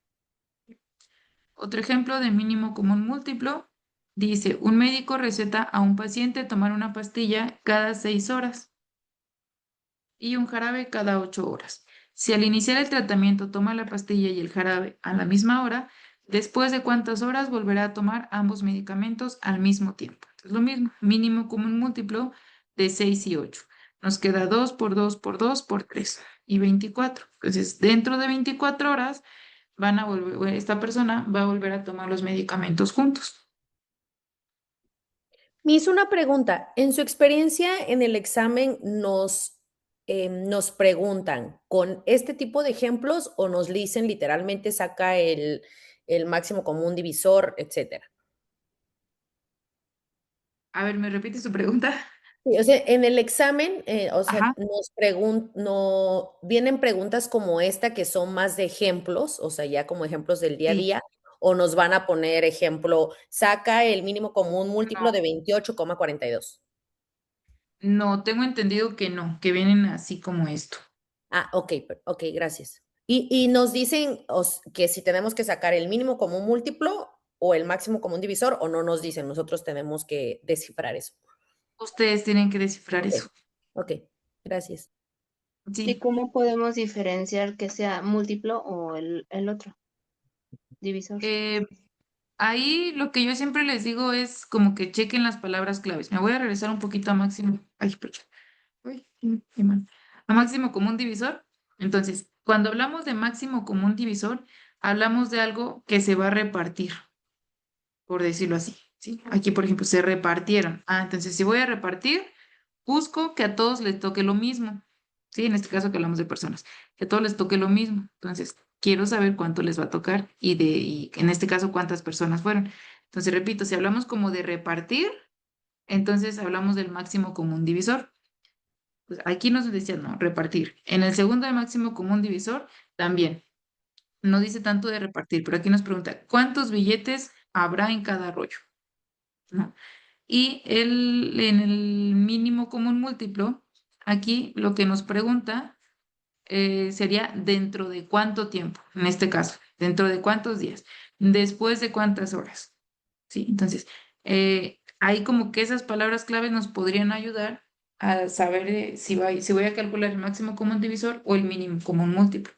Otro ejemplo de mínimo común múltiplo dice, un médico receta a un paciente tomar una pastilla cada 6 horas y un jarabe cada 8 horas. Si al iniciar el tratamiento toma la pastilla y el jarabe a la misma hora, ¿después de cuántas horas volverá a tomar ambos medicamentos al mismo tiempo? Es lo mismo, mínimo común múltiplo de 6 y 8. Nos queda 2 por 2 por 2 por 3 y 24. Entonces, dentro de 24 horas van a volver, esta persona va a volver a tomar los medicamentos juntos. Me hizo una pregunta. En su experiencia en el examen nos preguntan con este tipo de ejemplos o nos dicen literalmente saca el máximo común divisor, etcétera. A ver, ¿me repite su pregunta? Sí, o sea, en el examen, Ajá. vienen preguntas como esta que son más de ejemplos, o sea, ya como ejemplos del día a Sí, día, o nos van a poner ejemplo, saca el mínimo común múltiplo de 28,42. no, tengo entendido que no, que vienen así como esto. Ah, ok, ok, gracias. Y nos dicen que si tenemos que sacar el mínimo común múltiplo o el máximo común divisor, o no nos dicen, nosotros tenemos que descifrar eso. Ustedes tienen que descifrar Ok, eso. ok, gracias. ¿Y Sí. cómo podemos diferenciar que sea múltiplo o el otro divisor? Eh, Ahí lo que yo siempre les digo es como que chequen las palabras claves. Me voy a regresar un poquito a máximo. Ay, perdón. Uy, qué mal. A máximo común divisor. Entonces, cuando hablamos de máximo común divisor, hablamos de algo que se va a repartir, por decirlo así. ¿Sí? Aquí, por ejemplo, se repartieron. Ah, entonces, si voy a repartir, busco que a todos les toque lo mismo. Sí, en este caso que hablamos de personas, que a todos les toque lo mismo. Entonces, quiero saber cuánto les va a tocar y en este caso cuántas personas fueron. Entonces, repito, si hablamos como de repartir, entonces hablamos del máximo común divisor. Pues aquí nos decía, no, repartir. En el segundo de máximo común divisor, también. No dice tanto de repartir, pero aquí nos pregunta, ¿cuántos billetes habrá en cada rollo? ¿No? Y en el mínimo común múltiplo, aquí lo que nos pregunta sería dentro de cuánto tiempo, en este caso, dentro de cuántos días, después de cuántas horas. Sí, entonces, ahí como que esas palabras claves nos podrían ayudar a saber si voy a calcular el máximo común divisor o el mínimo común múltiplo.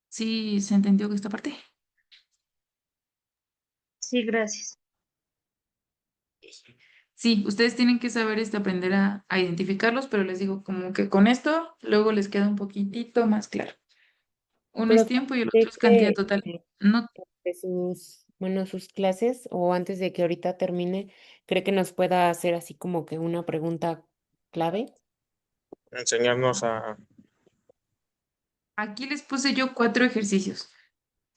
¿Sí se entendió esta parte? Sí, gracias. Sí, ustedes tienen que saber aprender a identificarlos, pero les digo como que con esto luego les queda un poquitito más claro. Uno es Profe, tiempo y el otro ¿cree es cantidad que total. No, de sus, bueno, sus clases o antes de que ahorita termine, cree que nos pueda hacer así como que una pregunta clave? Enseñarnos a... aquí les puse yo 4 ejercicios.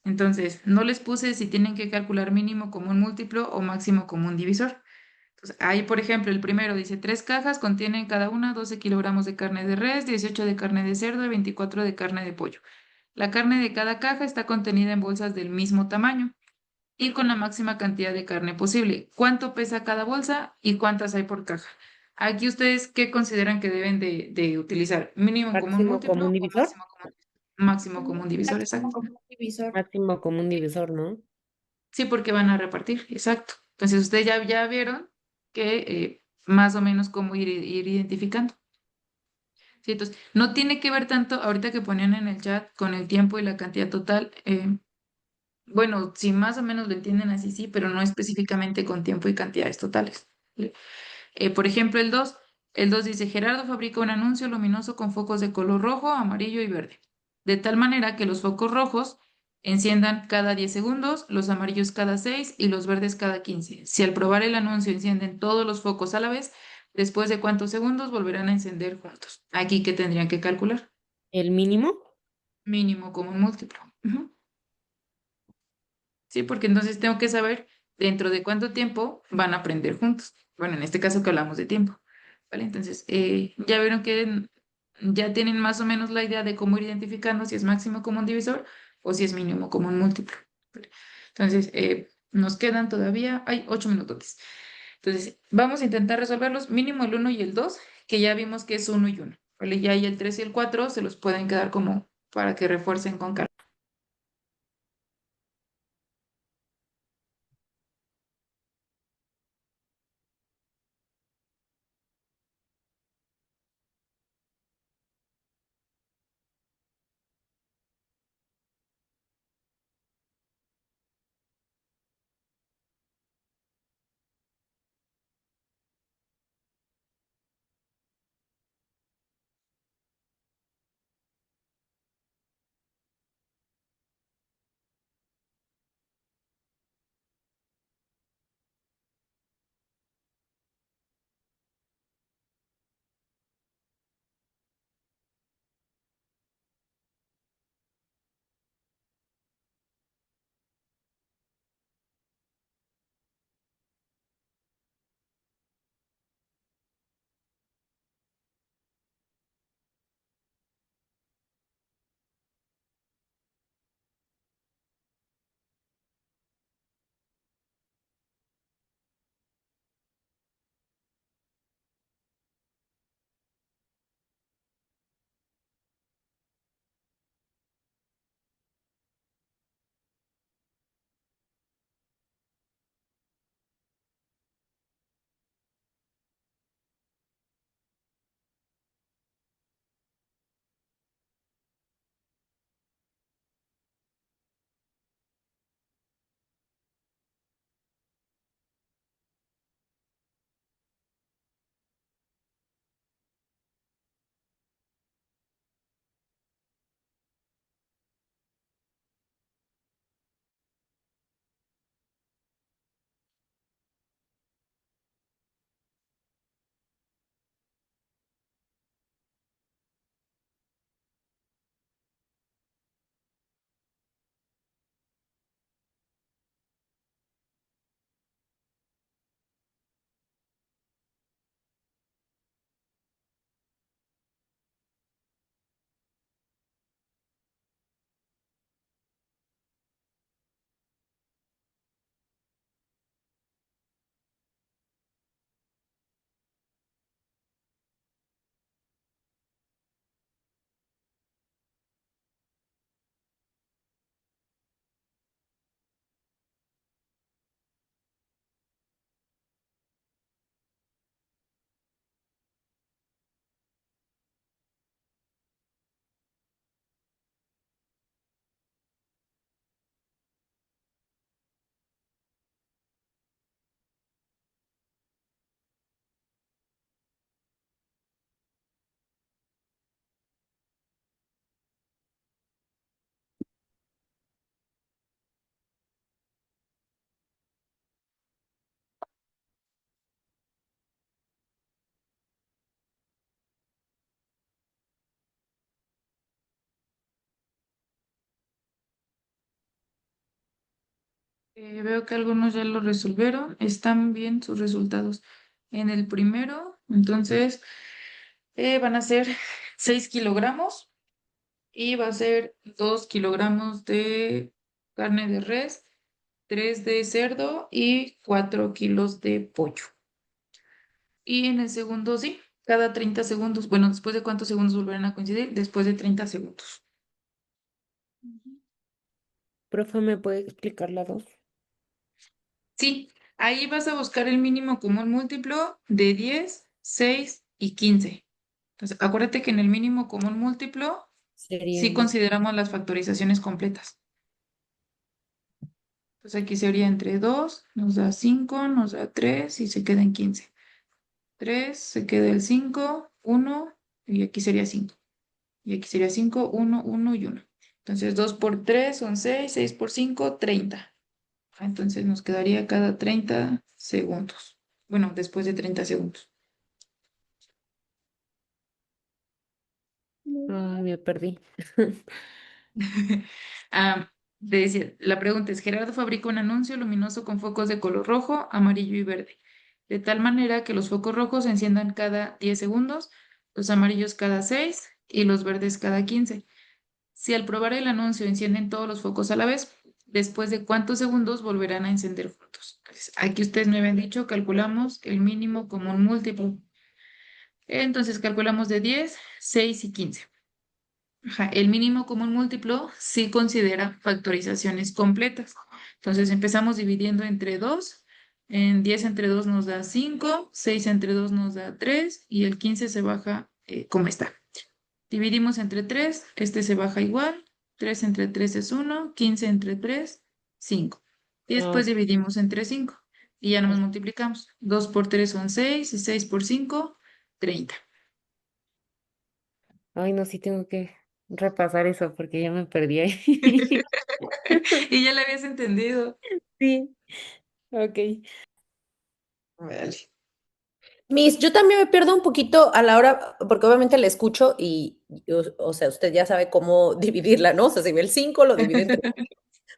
Entonces, no les puse si tienen que calcular mínimo común múltiplo o máximo común divisor. Entonces, ahí, por ejemplo, el primero dice, 3 cajas contienen cada una 12 kilogramos de carne de res, 18 de carne de cerdo y 24 de carne de pollo. La carne de cada caja está contenida en bolsas del mismo tamaño y con la máxima cantidad de carne posible. ¿Cuánto pesa cada bolsa y cuántas hay por caja? Aquí ustedes, ¿qué consideran que deben de utilizar? ¿Mínimo común ¿Máximo múltiplo común o divisor? máximo común divisor? Máximo Exacto. común divisor. Máximo común divisor, ¿no? Sí, porque van a repartir, exacto. Entonces ustedes ya vieron que más o menos cómo ir identificando. Sí, entonces, no tiene que ver tanto, ahorita que ponían en el chat, con el tiempo y la cantidad total. Bueno, si más o menos lo entienden así, sí, pero no específicamente con tiempo y cantidades totales. ¿Sí? Por ejemplo, el dos dice, Gerardo fabrica un anuncio luminoso con focos de color rojo, amarillo y verde, de tal manera que los focos rojos enciendan cada 10 segundos, los amarillos cada 6 y los verdes cada 15. Si al probar el anuncio encienden todos los focos a la vez, después de cuántos segundos volverán a encender juntos. Aquí, ¿qué tendrían que calcular? ¿El mínimo? Mínimo común múltiplo. Ujú. Sí, porque entonces tengo que saber dentro de cuánto tiempo van a aprender juntos. Bueno, en este caso que hablamos de tiempo. ¿Vale? Entonces, ya vieron que ya tienen más o menos la idea de cómo ir identificando si es máximo común divisor o si es mínimo común múltiplo. ¿Vale? Entonces, nos quedan todavía, hay 8 minutos. Entonces, vamos a intentar resolverlos mínimo el uno y el 2 que ya vimos que es uno y uno. ¿Vale? Ya hay el 3 y el 4 se los pueden quedar como para que refuercen con calma. Veo que algunos ya lo resolvieron. Están bien sus resultados. En el primero, entonces, van a ser 6 kilogramos y va a ser 2 kilogramos de carne de res, 3 de cerdo y 4 kilos de pollo. Y en el segundo, sí, cada 30 segundos. Bueno, ¿después de cuántos segundos volverán a coincidir? Después de 30 segundos. Profe, ¿me puede explicar la dos? Sí, ahí vas a buscar el mínimo común múltiplo de 10, 6 y 15. Entonces, acuérdate que en el mínimo común múltiplo sí Serían, consideramos las factorizaciones completas. Entonces aquí sería entre 2, nos da 5, nos da 3 y se queda en 15. 3, se queda el 5, 1 y aquí sería 5. Y aquí sería 5, 1, 1 y 1. Entonces 2 por 3 son 6, 6 por 5, 30. Entonces nos quedaría cada 30 segundos. Bueno, después de 30 segundos. ay, me perdí. Ah, te decía, la pregunta es, Gerardo fabrica un anuncio luminoso con focos de color rojo, amarillo y verde, de tal manera que los focos rojos se enciendan cada 10 segundos, los amarillos cada 6 y los verdes cada 15. Si al probar el anuncio encienden todos los focos a la vez, ¿después de cuántos segundos volverán a encender juntos? Entonces, aquí ustedes me habían dicho, calculamos el mínimo común múltiplo. Entonces calculamos de 10, 6 y 15. Ajá, el mínimo común múltiplo sí considera factorizaciones completas. Entonces empezamos dividiendo entre 2. En 10 entre 2 nos da 5, 6 entre 2 nos da 3 y el 15 se baja como está. Dividimos entre 3, este se baja igual. 3 entre 3 es 1, 15 entre 3, 5. Y Ah, después dividimos entre 5 y ya nos multiplicamos. 2 por 3 son 6 y 6 por 5, 30. ay, no, sí tengo que repasar eso porque ya me perdí ahí. Y ya lo habías entendido. Sí, ok. Vale. Miss, yo también me pierdo un poquito a la hora, porque obviamente la escucho o sea, usted ya sabe cómo dividirla, ¿no? O sea, si ve el 5, lo divide entre...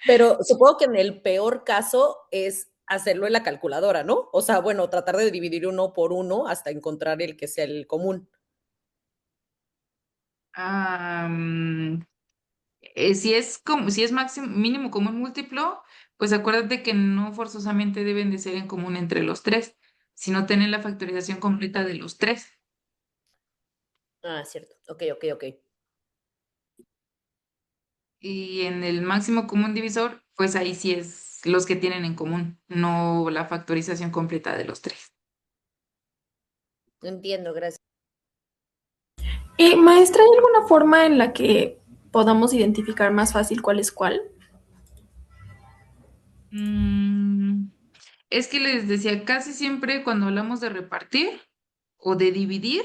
Pero supongo que en el peor caso es hacerlo en la calculadora, ¿no? O sea, bueno, tratar de dividir uno por uno hasta encontrar el que sea el común. Ah, si es máximo, mínimo común múltiplo, pues acuérdate que no forzosamente deben de ser en común entre los tres, sino tener la factorización completa de los tres. Ah, cierto. Ok, ok, ok. Y en el máximo común divisor, pues ahí sí es los que tienen en común, no la factorización completa de los tres. Entiendo, gracias. Maestra, ¿hay alguna forma en la que podamos identificar más fácil cuál es cuál? Mm, es que les decía, casi siempre cuando hablamos de repartir o de dividir,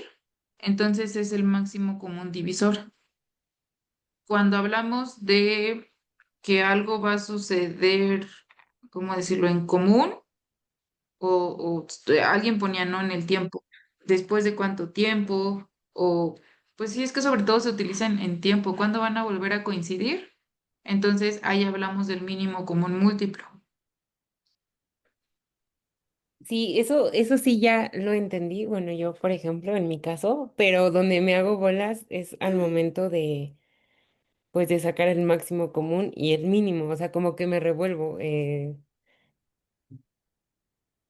entonces es el máximo común divisor. Cuando hablamos de que algo va a suceder, ¿cómo decirlo?, en común, alguien ponía no en el tiempo, después de cuánto tiempo, o pues sí, es que sobre todo se utilizan en tiempo, ¿cuándo van a volver a coincidir? Entonces ahí hablamos del mínimo común múltiplo. Sí, eso sí ya lo entendí. Bueno, yo, por ejemplo, en mi caso, pero donde me hago bolas es al momento de, pues, de sacar el máximo común y el mínimo. O sea, como que me revuelvo.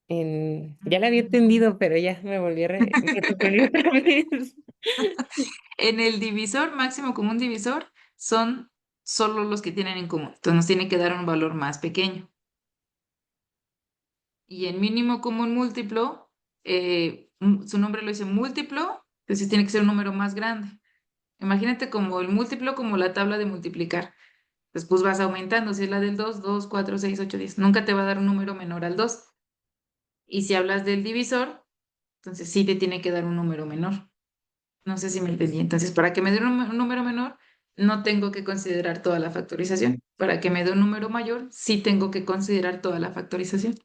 Ya la había Mm. entendido, pero ya me volví a repetir otra vez. En el divisor, máximo común divisor, son solo los que tienen en común, entonces nos tiene que dar un valor más pequeño. Y en mínimo común múltiplo, su nombre lo dice múltiplo, entonces tiene que ser un número más grande. Imagínate como el múltiplo, como la tabla de multiplicar. Después vas aumentando, si es la del 2, 2, 4, 6, 8, 10. Nunca te va a dar un número menor al 2. Y si hablas del divisor, entonces sí te tiene que dar un número menor. No sé si me entendí. Entonces, para que me dé un número menor, no tengo que considerar toda la factorización. Para que me dé un número mayor, sí tengo que considerar toda la factorización.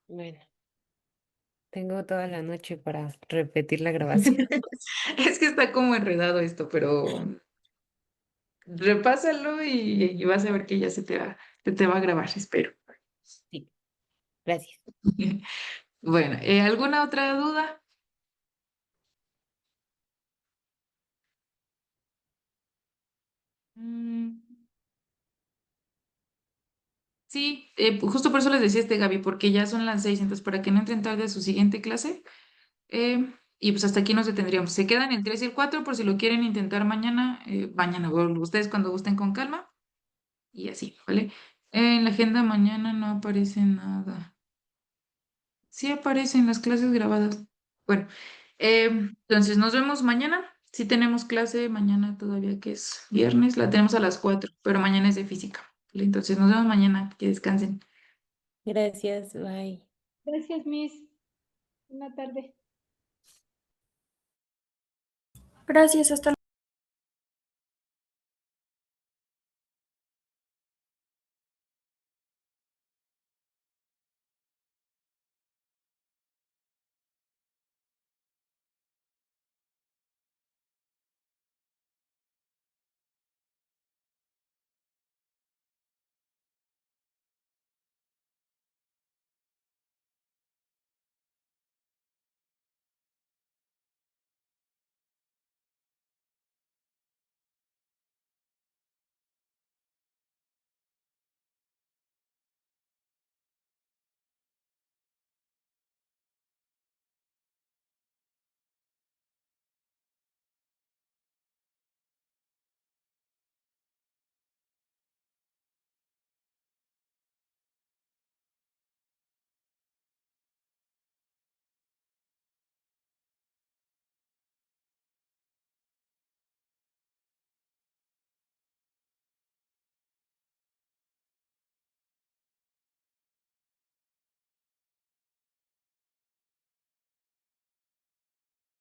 Bueno, tengo toda la noche para repetir la grabación. Es que está como enredado esto, pero repásalo y vas a ver que ya se te Se te va a grabar, espero. Sí, gracias. Bueno, ¿alguna otra duda? Mm, sí, justo por eso les decía Gaby, porque ya son las 6, entonces para que no entren tarde a su siguiente clase. Y pues hasta aquí nos detendríamos. Se quedan el 3 y el 4 por si lo quieren intentar mañana, mañana, o ustedes cuando gusten con calma. Y así, ¿vale? En la agenda mañana no aparece nada. Sí aparecen las clases grabadas. Bueno, entonces nos vemos mañana. Sí tenemos clase mañana todavía, que es viernes, la tenemos a las 4, pero mañana es de física. ¿Vale? Entonces nos vemos mañana, que descansen. Gracias, bye. Gracias, Miss. Buena tarde. Gracias, hasta